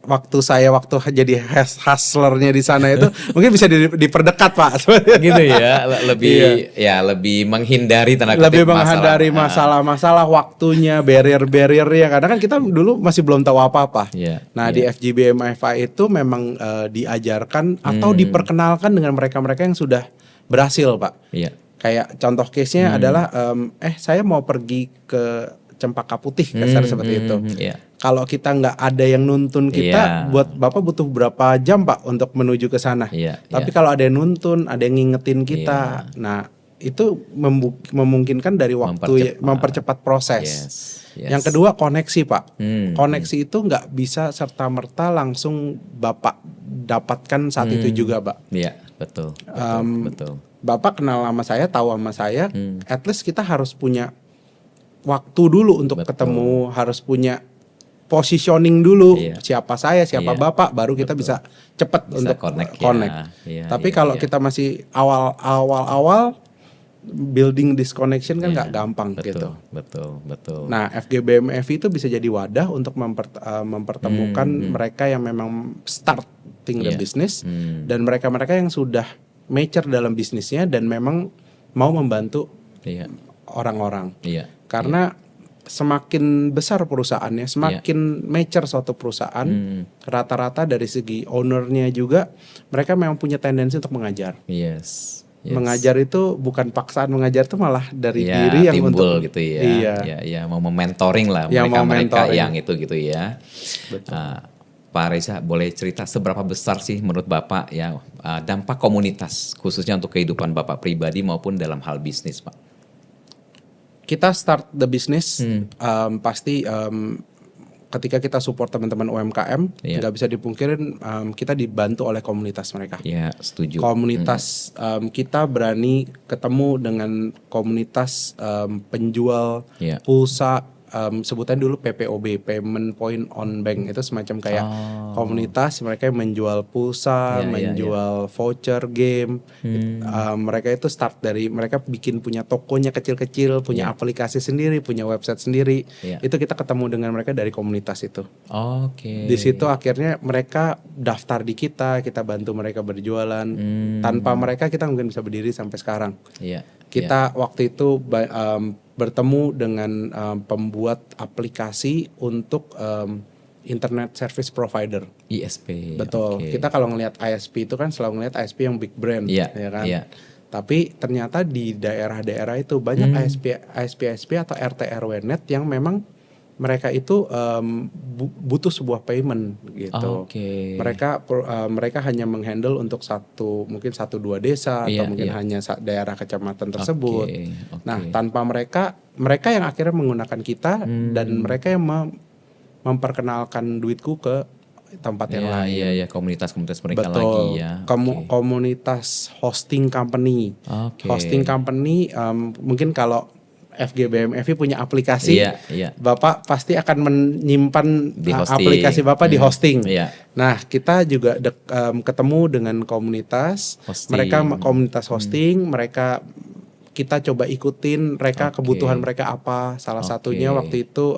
waktu saya jadi hustlernya di sana itu mungkin bisa diperdekat Pak. Gitu ya, lebih Iya. lebih menghindari tanda Lebih kutip menghindari masalah-masalah waktunya, barrier-barriernya, karena kan kita dulu masih belum tahu apa-apa. Iya, Nah iya. di FGBMFI itu memang diajarkan atau diperkenalkan dengan mereka-mereka yang sudah berhasil Pak. Iya. Kayak contoh case-nya adalah saya mau pergi ke Cempaka Putih, kasar seperti itu. Iya. Kalau kita nggak ada yang nuntun kita, Iya. buat Bapak butuh berapa jam Pak untuk menuju ke sana. Iya, Tapi iya. kalau ada yang nuntun, ada yang ngingetin kita, nah itu memungkinkan dari waktu mempercepat proses. Yes. Yang kedua koneksi Pak. Koneksi itu nggak bisa serta merta langsung Bapak dapatkan saat itu juga Pak. Iya, betul. Betul. Bapak kenal sama saya, tahu sama saya, at least kita harus punya waktu dulu untuk ketemu, harus punya positioning dulu, siapa saya, siapa Bapak, baru kita bisa cepat untuk connect. Tapi kalau kita masih awal building this connection kan nggak gampang gitu. Betul. Nah, FGBMFI itu bisa jadi wadah untuk mempertemukan mereka yang memang starting the business dan mereka-mereka yang sudah mature dalam bisnisnya dan memang mau membantu orang-orang. Karena semakin besar perusahaannya, semakin mature suatu perusahaan, rata-rata dari segi ownernya juga mereka memang punya tendensi untuk mengajar. Mengajar itu bukan paksaan, mengajar itu malah dari diri yang timbul untuk gitu ya. Iya, mau mentoring lah mereka yang itu gitu ya. Betul. Pak Reza, boleh cerita seberapa besar sih menurut Bapak ya dampak komunitas khususnya untuk kehidupan Bapak pribadi maupun dalam hal bisnis, Pak? Kita start the business pasti ketika kita support teman-teman UMKM nggak bisa dipungkirin kita dibantu oleh komunitas mereka. Iya, setuju. Komunitas kita berani ketemu dengan komunitas penjual pulsa. Sebutan dulu PPOB, Payment Point on Bank, itu semacam kayak komunitas mereka yang menjual pulsa, menjual voucher game. Mereka itu start dari mereka punya tokonya kecil-kecil, punya aplikasi sendiri, punya website sendiri. Itu kita ketemu dengan mereka dari komunitas itu. Di situ akhirnya mereka daftar di kita bantu mereka berjualan. Tanpa mereka kita mungkin bisa berdiri sampai sekarang. Kita waktu itu bertemu dengan pembuat aplikasi untuk internet service provider. ISP. Betul. Kita kalau ngelihat ISP itu kan selalu ngelihat ISP yang big brand, ya kan. Tapi ternyata di daerah-daerah itu banyak ISP atau RT RW net yang memang mereka itu butuh sebuah payment gitu. Mereka hanya menghandle untuk mungkin 1-2 desa atau mungkin hanya daerah kecamatan tersebut. Nah, tanpa mereka yang akhirnya menggunakan kita dan mereka yang memperkenalkan duitku ke tempat yang lain. Iya, komunitas-komunitas mereka lagi ya. Komunitas hosting company. Hosting company mungkin kalau FGBMFI punya aplikasi, Bapak pasti akan menyimpan aplikasi Bapak di hosting. Nah, kita juga ketemu dengan komunitas hosting. Mereka komunitas hosting, kita coba ikutin mereka kebutuhan mereka apa. Salah satunya waktu itu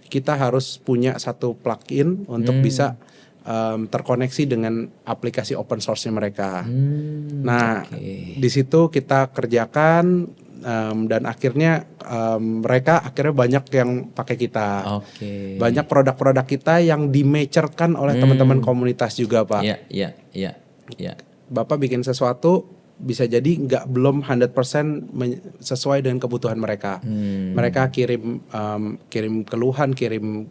kita harus punya satu plugin untuk bisa terkoneksi dengan aplikasi open source-nya mereka. Nah, di situ kita kerjakan. Dan akhirnya mereka banyak yang pakai kita. Banyak produk-produk kita yang di-mature-kan oleh teman-teman komunitas juga, Pak. Iya. Bapak bikin sesuatu bisa jadi belum 100% sesuai dengan kebutuhan mereka. Mereka kirim keluhan, kirim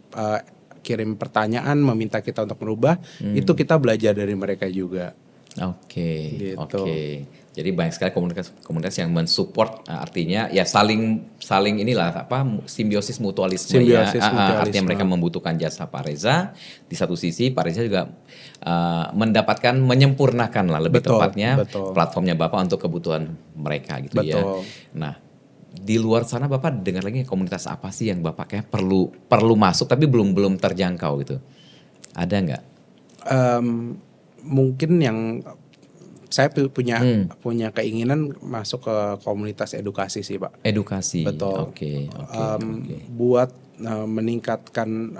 pertanyaan, meminta kita untuk merubah. Itu kita belajar dari mereka juga. Gitu. Jadi banyak sekali komunitas yang mensupport, artinya ya saling inilah simbiosis mutualisme. Artinya mereka membutuhkan jasa Pak Reza. Di satu sisi Pak Reza juga mendapatkan menyempurnakan lah lebih tepatnya platformnya Bapak untuk kebutuhan mereka gitu ya. Nah, di luar sana Bapak dengar lagi komunitas apa sih yang Bapak kayak perlu masuk tapi belum terjangkau gitu. Ada nggak? Mungkin yang saya punya keinginan masuk ke komunitas edukasi sih Pak. Edukasi. Betul. Oke. Buat meningkatkan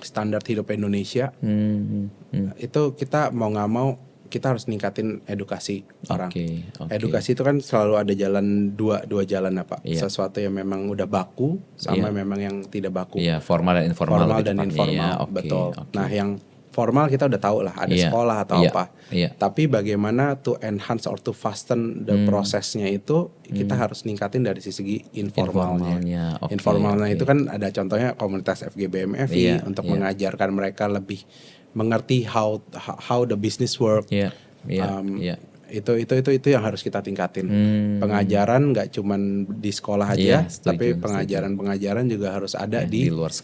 standar hidup Indonesia. Itu kita mau nggak mau kita harus ningkatin edukasi orang. Edukasi itu kan selalu ada jalan dua jalan apa? Sesuatu yang memang udah baku sama memang yang tidak baku. Iya, formal dan informal. Formal dan informal, betul. Nah, yang formal kita udah tahu lah, ada sekolah atau apa. Tapi bagaimana to enhance or to fasten the prosesnya itu kita harus ningkatin dari sisi informalnya. Informalnya itu kan ada contohnya komunitas FGBMFI untuk mengajarkan mereka lebih mengerti how the business work. Itu yang harus kita tingkatin. Pengajaran nggak cuman di sekolah aja, tapi pengajaran juga harus ada di luar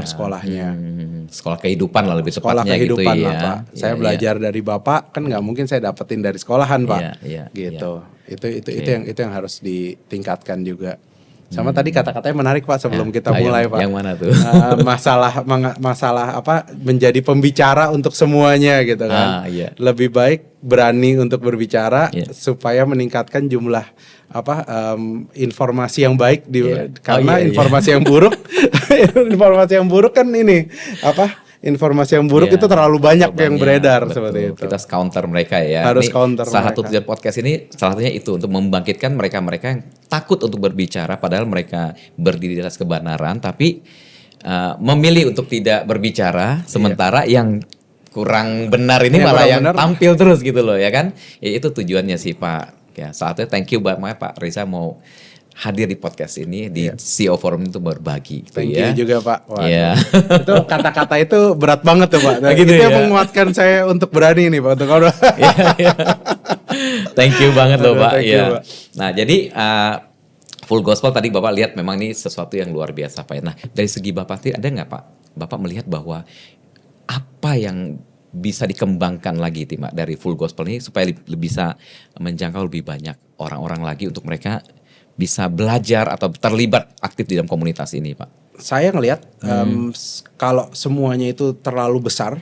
sekolahnya. Sekolah kehidupan lah lebih tepatnya. Sekolah kehidupan lah Pak. Saya belajar dari Bapak kan nggak mungkin saya dapetin dari sekolahan Pak. Gitu. Itu yang harus ditingkatkan juga. Sama tadi kata-katanya menarik Pak sebelum kita mulai Pak. Yang mana tuh? Masalah apa menjadi pembicara untuk semuanya gitu kan. Lebih baik berani untuk berbicara supaya meningkatkan jumlah informasi yang baik karena informasi yang buruk informasi yang buruk kan ini informasi yang buruk itu terlalu banyak yang beredar. Betul. Seperti itu. Kita harus counter mereka ya. Harus counter salah satu tujuan podcast ini salah satunya itu untuk membangkitkan mereka-mereka yang takut untuk berbicara padahal mereka berdiri di atas kebenaran tapi memilih untuk tidak berbicara sementara yang kurang benar ini malah yang tampil terus gitu loh ya kan. Ya, itu tujuannya sih Pak. Ya, saatnya thank you banget Pak Reza mau hadir di podcast ini di CEO Forum itu berbagi. Thank you juga Pak. Itu kata-kata itu berat banget tuh Pak. Nah, gitu itu yang menguatkan saya untuk berani nih Pak. Untuk Thank you banget loh Pak. Pak. Nah jadi Full Gospel tadi Bapak lihat memang ini sesuatu yang luar biasa Pak. Nah dari segi Bapak ada nggak Pak? Bapak melihat bahwa apa yang bisa dikembangkan lagi Pak dari Full Gospel ini supaya bisa menjangkau lebih banyak orang-orang lagi untuk mereka bisa belajar atau terlibat aktif di dalam komunitas ini Pak? Saya ngelihat kalau semuanya itu terlalu besar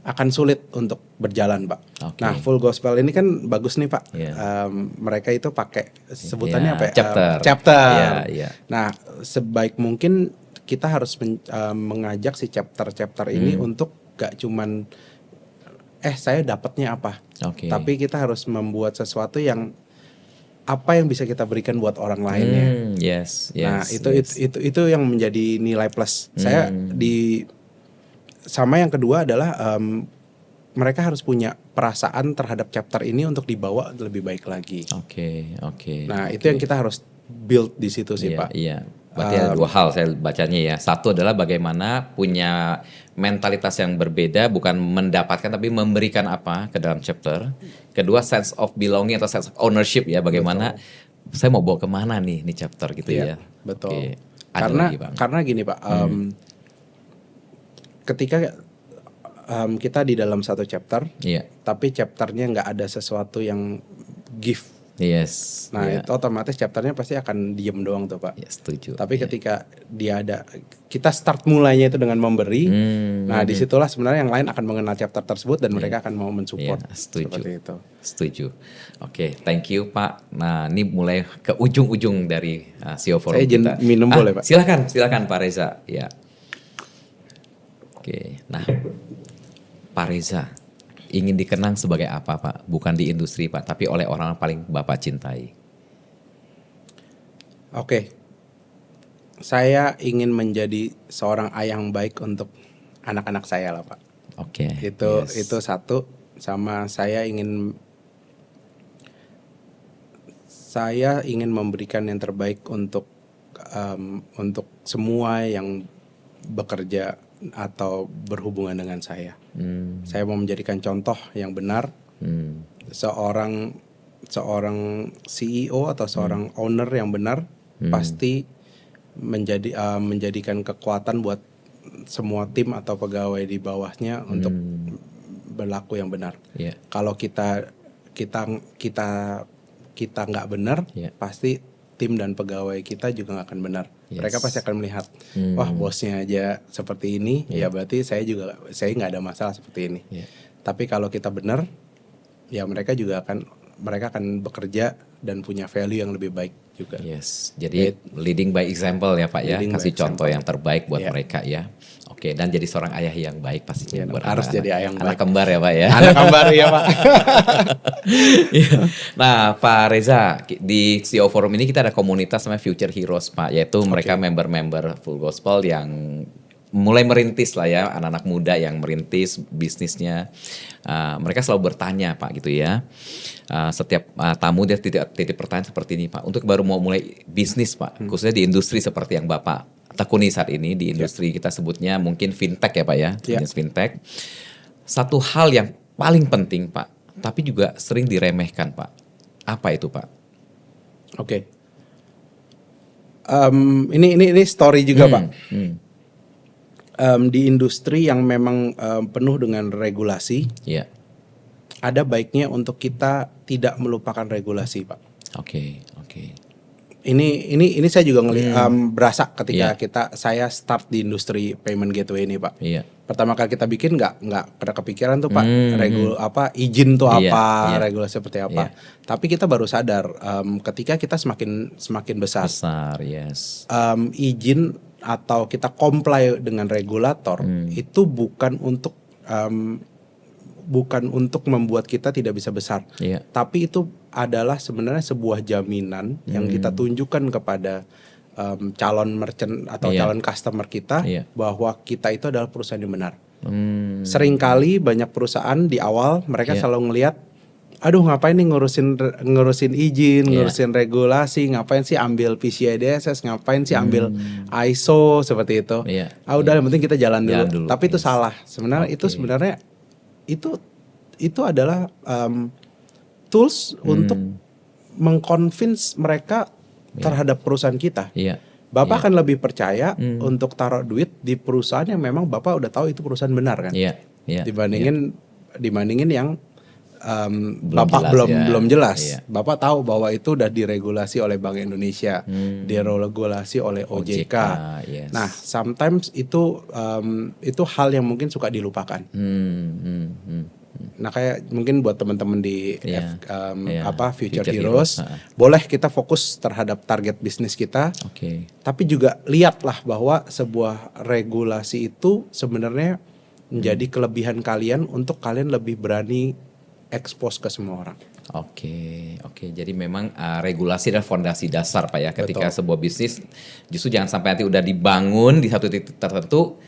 akan sulit untuk berjalan Pak. Nah Full Gospel ini kan bagus nih Pak. Mereka itu pakai sebutannya apa ya? Chapter. Nah sebaik mungkin kita harus mengajak si chapter ini untuk gak cuman saya dapatnya apa. Tapi kita harus membuat sesuatu yang apa yang bisa kita berikan buat orang lainnya. Nah, itu yang menjadi nilai plus. Saya sama yang kedua adalah mereka harus punya perasaan terhadap chapter ini untuk dibawa lebih baik lagi. Nah, itu yang kita harus build di situ sih, Pak. Berarti ada dua hal saya bacanya ya. Satu adalah bagaimana punya mentalitas yang berbeda, bukan mendapatkan tapi memberikan apa ke dalam chapter. Kedua sense of belonging atau sense of ownership ya, bagaimana saya mau bawa kemana nih chapter gitu ya. Betul. Karena gini Pak, ketika kita di dalam satu chapter, tapi chapternya nggak ada sesuatu yang give. Nah itu otomatis chapternya pasti akan diem doang tuh Pak. Setuju. Tapi ketika dia ada, kita start mulainya itu dengan memberi. Nah disitulah sebenarnya yang lain akan mengenal chapter tersebut dan mereka akan mau mensupport. Seperti itu. Setuju. Thank you Pak. Nah ini mulai ke ujung-ujung dari CEO Forum kita. Saya minum boleh Pak? Silakan Pak Reza. Ya. Nah Pak Reza ingin dikenang sebagai apa Pak? Bukan di industri Pak, tapi oleh orang yang paling Bapak cintai. Saya ingin menjadi seorang ayah yang baik untuk anak-anak saya lah Pak. Itu satu. Sama saya ingin memberikan yang terbaik untuk semua yang bekerja atau berhubungan dengan saya. Saya mau menjadikan contoh yang benar. Seorang CEO atau seorang owner yang benar pasti menjadikan kekuatan buat semua tim atau pegawai di bawahnya untuk berlaku yang benar. Kalau kita nggak benar, pasti tim dan pegawai kita juga nggak akan benar. Mereka pasti akan melihat, wah bosnya aja seperti ini, ya berarti saya nggak ada masalah seperti ini. Tapi kalau kita benar, ya mereka akan bekerja dan punya value yang lebih baik juga. Yes, jadi leading by example ya Pak ya, Leading by kasih contoh example. yang terbaik buat Yeah. mereka ya. Oke, dan jadi seorang ayah yang baik pastinya Iya, buat harus anak-anak. jadi ayah yang Anak baik. kembar ya Pak ya. Anak kembar ya Pak. Iya. Nah Pak Reza, di CEO Forum ini kita ada komunitas namanya Future Heroes Pak, yaitu mereka member-member Full Gospel yang mulai merintis lah ya, anak-anak muda yang merintis bisnisnya. Mereka selalu bertanya Pak gitu ya. Setiap tamu dia titip pertanyaan seperti ini Pak. Untuk baru mau mulai bisnis Pak, khususnya di industri seperti yang Bapak tekuni saat ini, di industri kita sebutnya mungkin fintech ya Pak ya, bisnis fintech. Satu hal yang paling penting Pak, tapi juga sering diremehkan Pak. Apa itu Pak? Oke. Ini story juga Pak. Di industri yang memang penuh dengan regulasi, Iya. ada baiknya untuk kita tidak melupakan regulasi Pak. Oke. Ini saya juga berasa ketika Iya. saya start di industri payment gateway ini Pak. Iya. Pertama kali kita bikin nggak pernah kepikiran tuh Pak izin tuh Iya, apa, iya. regulasi seperti apa. Iya. Tapi kita baru sadar ketika kita semakin besar, Besar, yes. izin atau kita comply dengan regulator itu bukan untuk membuat kita tidak bisa besar, Iya. tapi itu adalah sebenarnya sebuah jaminan yang kita tunjukkan kepada calon merchant atau Iya. calon customer kita Iya. bahwa kita itu adalah perusahaan yang benar. Seringkali banyak perusahaan di awal mereka Iya. selalu ngelihat, aduh ngapain nih ngurusin izin, Iya. ngurusin regulasi, ngapain sih ambil PCI DSS, ngapain sih ambil ISO seperti itu. Iya. Udah yang penting kita jalan dulu. Jalan dulu, Tapi itu yes. salah. Sebenarnya itu adalah tools untuk mengconvince mereka terhadap perusahaan kita. Iya. Bapak akan lebih percaya untuk taruh duit di perusahaan yang memang Bapak udah tahu itu perusahaan benar kan. Iya. Iya. Dibandingin yang Bapak jelas ya. belum jelas. Iya. Bapak tahu bahwa itu udah diregulasi oleh Bank Indonesia, diregulasi oleh OJK. yes. Nah, sometimes itu hal yang mungkin suka dilupakan. Nah, kayak mungkin buat teman-teman di Iya. Future Future Heroes, Heroes, boleh kita fokus terhadap target bisnis kita, Oke. tapi juga lihatlah bahwa sebuah regulasi itu sebenarnya menjadi kelebihan kalian untuk kalian lebih berani expose ke semua orang. Oke. Jadi memang regulasi adalah fondasi dasar Pak ya. Ketika Betul. sebuah bisnis justru jangan sampai nanti udah dibangun di satu titik tertentu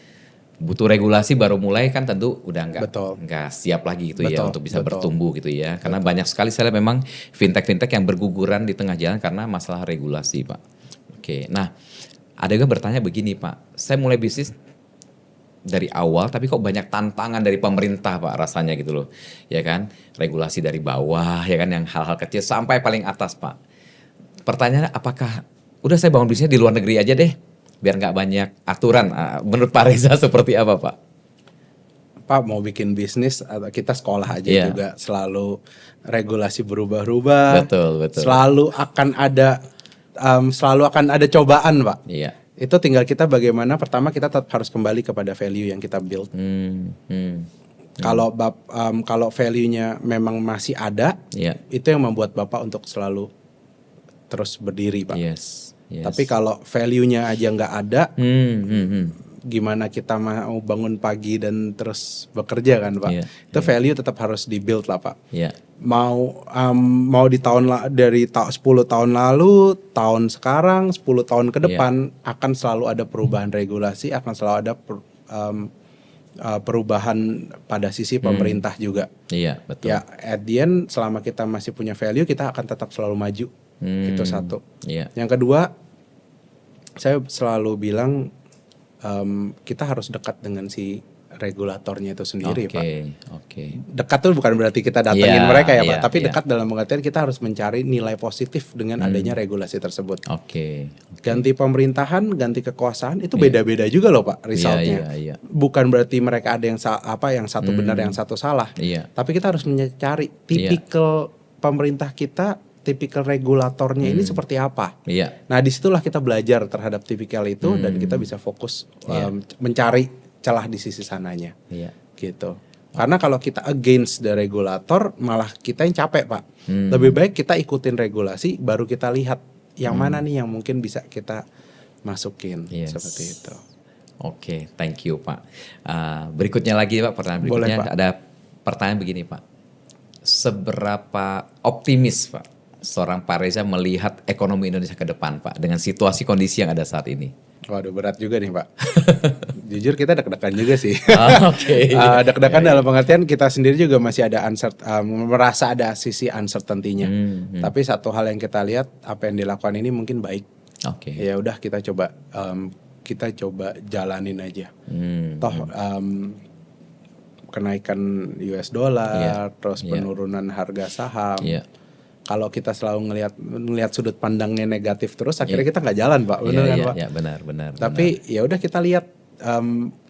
butuh regulasi baru mulai kan tentu udah nggak siap lagi gitu ya untuk bisa bertumbuh gitu ya. Karena banyak sekali saya lihat memang fintech yang berguguran di tengah jalan karena masalah regulasi Pak. Oke. Nah, ada juga bertanya begini Pak. Saya mulai bisnis dari awal tapi kok banyak tantangan dari pemerintah Pak rasanya gitu loh. Ya kan? Regulasi dari bawah ya kan yang hal-hal kecil sampai paling atas Pak. Pertanyaannya apakah udah saya bangun bisnisnya di luar negeri aja deh biar nggak banyak aturan. Menurut Pak Reza seperti apa Pak? Pak mau bikin bisnis atau kita sekolah aja Iya. juga selalu regulasi berubah-ubah. Betul. Selalu akan ada cobaan Pak. Iya. Itu tinggal kita bagaimana pertama kita tetap harus kembali kepada value yang kita build. Kalau value-nya memang masih ada, Iya. itu yang membuat Bapak untuk selalu terus berdiri Pak. Yes. Tapi kalau value-nya aja nggak ada, Hmm. gimana kita mau bangun pagi dan terus bekerja kan Pak? Iya, Itu value tetap harus di-build lah Pak. Iya. Mau di dari 10 tahun lalu, tahun sekarang, 10 tahun ke depan akan selalu ada perubahan regulasi, akan selalu ada perubahan pada sisi pemerintah juga. Iya, betul. Ya, at the end selama kita masih punya value, kita akan tetap selalu maju. Itu satu. Iya. Yang kedua, saya selalu bilang kita harus dekat dengan si regulatornya itu sendiri Pak. Oke. Dekat tuh bukan berarti kita datengin Iya, mereka ya iya, Pak, tapi iya. dekat dalam pengertian kita harus mencari nilai positif dengan adanya regulasi tersebut. Oke. Ganti pemerintahan, ganti kekuasaan itu beda-beda juga loh Pak resultnya. Iya. Bukan berarti mereka ada yang satu benar yang satu salah. Iya. Tapi kita harus mencari tipikal pemerintah kita, tipikal regulatornya ini seperti apa. Iya. Nah disitulah kita belajar terhadap tipikal itu dan kita bisa fokus mencari celah di sisi sananya. Iya. Gitu. Karena kalau kita against the regulator, malah kita yang capek, Pak. Lebih baik kita ikutin regulasi, baru kita lihat yang mana nih yang mungkin bisa kita masukin. Yes. Seperti itu. Oke, thank you Pak. Berikutnya lagi Pak, pertanyaan berikutnya. Boleh, Pak. Ada pertanyaan begini Pak. Seberapa optimis Pak seorang Pak Reza melihat ekonomi Indonesia ke depan Pak dengan situasi kondisi yang ada saat ini? Waduh, berat juga nih, Pak. Jujur kita deg-degan juga sih. Oke. Deg-degan dalam pengertian kita sendiri juga masih ada merasa ada sisi uncertainty-nya. Tapi satu hal yang kita lihat, apa yang dilakukan ini mungkin baik. Oke. Ya udah kita coba jalanin aja. Toh kenaikan US dollar, terus penurunan harga saham. Kalau kita selalu ngelihat sudut pandangnya negatif terus, akhirnya kita nggak jalan, Pak. Benar kan, Pak? Iya, benar. Tapi ya udah kita lihat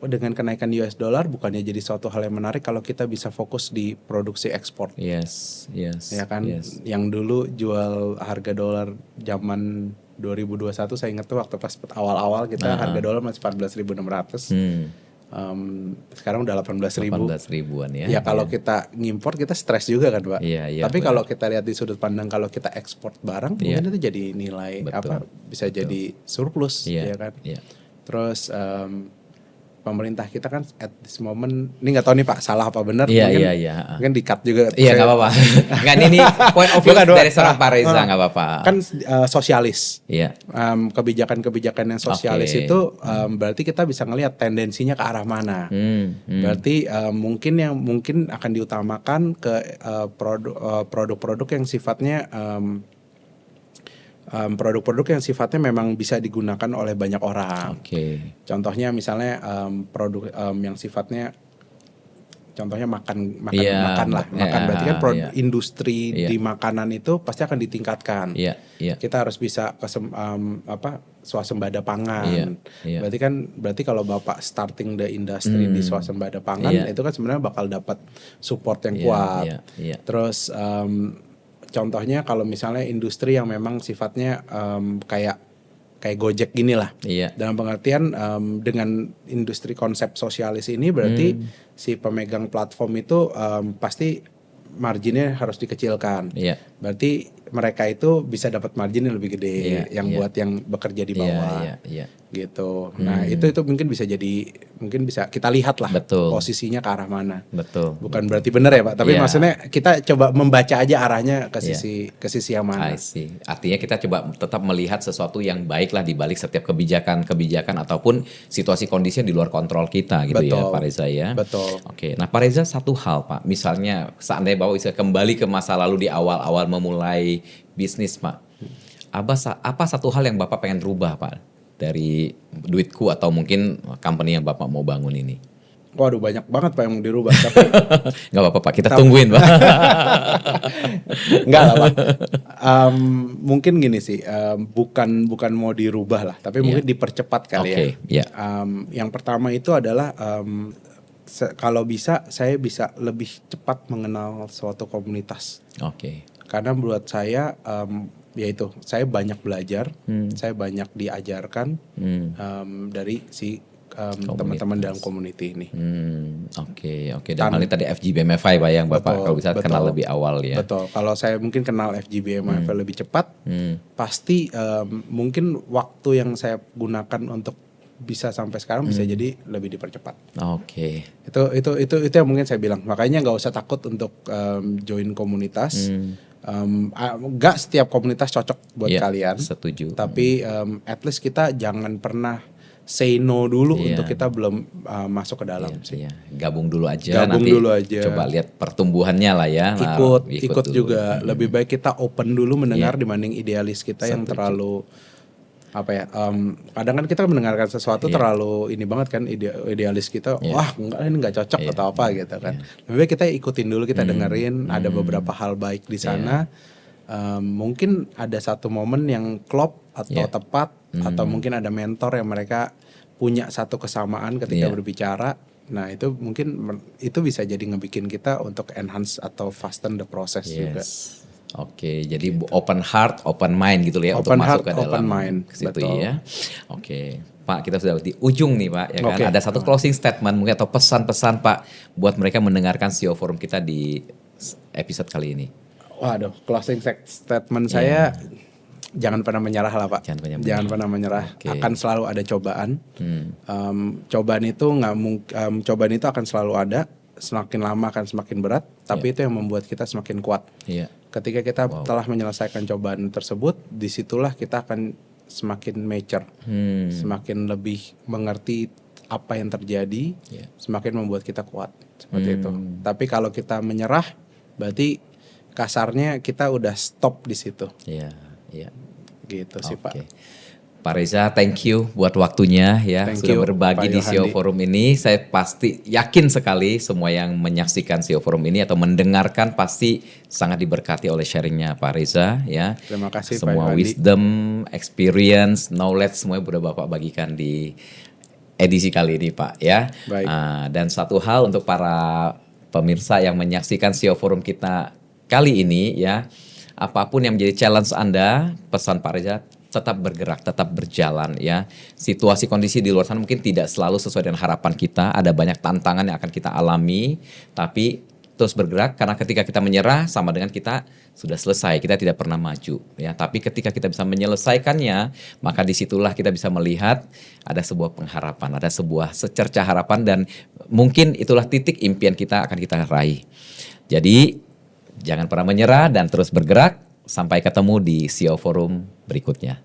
dengan kenaikan US dollar bukannya jadi suatu hal yang menarik kalau kita bisa fokus di produksi ekspor. Yes. Ya kan, yang dulu jual harga dolar zaman 2021 saya ingat tuh waktu pas awal-awal kita harga dolar masih 14.600. Sekarang udah 18.000. 18.000-an ya. Ya kalau kita ngimpor kita stres juga kan, Pak. Iya, tapi kalau kita lihat di sudut pandang kalau kita ekspor barang mungkin itu jadi nilai bisa jadi surplus ya kan. Terus pemerintah kita kan at this moment, ini nggak tahu nih Pak salah apa benar, mungkin di-cut juga. Iya nggak apa-apa. Nggak, ini point of view dari seorang Pak Reza, nggak apa-apa. Kan sosialis. Iya. Kebijakan-kebijakan yang sosialis itu berarti kita bisa ngelihat tendensinya ke arah mana. Berarti mungkin akan diutamakan ke produk-produk yang sifatnya produk-produk yang sifatnya memang bisa digunakan oleh banyak orang. Contohnya misalnya produk yang sifatnya, contohnya makan berarti kan industri di makanan itu pasti akan ditingkatkan. Kita harus bisa swasembada pangan. Berarti kalau Bapak starting the industry di swasembada pangan itu kan sebenarnya bakal dapat support yang kuat. Terus contohnya kalau misalnya industri yang memang sifatnya kayak Gojek gini lah. Dalam pengertian dengan industri konsep sosialis ini berarti si pemegang platform itu pasti marginnya harus dikecilkan. Berarti mereka itu bisa dapat margin yang lebih gede buat yang bekerja di bawah. Gitu. Nah, itu mungkin bisa kita lihat lah posisinya ke arah mana. Bukan berarti benar ya, Pak, tapi maksudnya kita coba membaca aja arahnya ke sisi yang mana. Artinya kita coba tetap melihat sesuatu yang baik lah di balik setiap kebijakan ataupun situasi kondisi yang di luar kontrol kita gitu. Ya, Pak Reza ya. Oke. Nah, Pak Reza, satu hal, Pak. Misalnya seandainya Bapak bisa kembali ke masa lalu di awal-awal memulai bisnis, Pak. Apa satu hal yang Bapak pengen rubah, Pak? Dari Duitku atau mungkin company yang Bapak mau bangun ini? Waduh, banyak banget Pak yang mau dirubah. Tapi nggak apa-apa Pak, kita tungguin Pak. Nggak lah Pak. Mungkin gini sih, bukan mau dirubah lah, tapi mungkin dipercepat kali ya. Yang pertama itu adalah kalau bisa saya bisa lebih cepat mengenal suatu komunitas. Karena menurut saya yaitu saya banyak belajar, saya banyak diajarkan dari si teman-teman dalam community ini. Oke. Dan hal ini tadi FGBMFI Pak yang Bapak kalau bisa kenal lebih awal ya. Betul. Kalau saya mungkin kenal FGBMFI lebih cepat, pasti mungkin waktu yang saya gunakan untuk bisa sampai sekarang bisa jadi lebih dipercepat. Itu yang mungkin saya bilang. Makanya nggak usah takut untuk join komunitas. Gak setiap komunitas cocok buat kalian. Setuju. Tapi at least kita jangan pernah say no dulu untuk kita belum masuk ke dalam sih. Gabung dulu aja. Coba lihat pertumbuhannya lah ya. Ikut juga. Lebih baik kita open dulu mendengar dibanding idealis kita yang terlalu kadang kan kita mendengarkan sesuatu terlalu ini banget kan, idealis kita, wah ini nggak cocok atau apa gitu kan. Lebih baik kita ikutin dulu, kita dengerin, ada beberapa hal baik di sana. Mungkin ada satu momen yang klop atau tepat, atau mungkin ada mentor yang mereka punya satu kesamaan ketika berbicara. Nah itu mungkin itu bisa jadi ngebikin kita untuk enhance atau fasten the process juga. Jadi open heart, open mind gitu ya, untuk masuk ke dalam mind. situ ya. Pak, kita sudah di ujung nih Pak, ya kan? Oke. Ada satu closing statement mungkin atau pesan-pesan Pak buat mereka mendengarkan CEO Forum kita di episode kali ini. Waduh, closing statement saya jangan pernah menyerah lah Pak. Jangan pernah menyerah. Oke. Akan selalu ada cobaan. Cobaan itu cobaan itu akan selalu ada. Semakin lama akan semakin berat. Tapi itu yang membuat kita semakin kuat. Iya. Ketika kita telah menyelesaikan cobaan tersebut, disitulah kita akan semakin mature, semakin lebih mengerti apa yang terjadi, semakin membuat kita kuat seperti itu. Tapi kalau kita menyerah, berarti kasarnya kita udah stop di situ. Iya, iya. Gitu sih Pak. Pak Reza, thank you buat waktunya ya, sudah berbagi di CEO Forum ini. Saya pasti yakin sekali semua yang menyaksikan CEO Forum ini atau mendengarkan pasti sangat diberkati oleh sharingnya Pak Reza ya. Terima kasih Pak Semua Yohandi. wisdom, experience, knowledge semuanya sudah Bapak bagikan di edisi kali ini Pak ya. Baik. Dan satu hal untuk para pemirsa yang menyaksikan CEO Forum kita kali ini ya, apapun yang menjadi challenge Anda, pesan Pak Reza, tetap bergerak, tetap berjalan ya. Situasi kondisi di luar sana mungkin tidak selalu sesuai dengan harapan kita, ada banyak tantangan yang akan kita alami, tapi terus bergerak karena ketika kita menyerah sama dengan kita sudah selesai, kita tidak pernah maju ya. Tapi ketika kita bisa menyelesaikannya, maka disitulah kita bisa melihat ada sebuah pengharapan, ada sebuah secercah harapan dan mungkin itulah titik impian kita akan kita raih. Jadi jangan pernah menyerah dan terus bergerak. Sampai ketemu di CEO Forum berikutnya.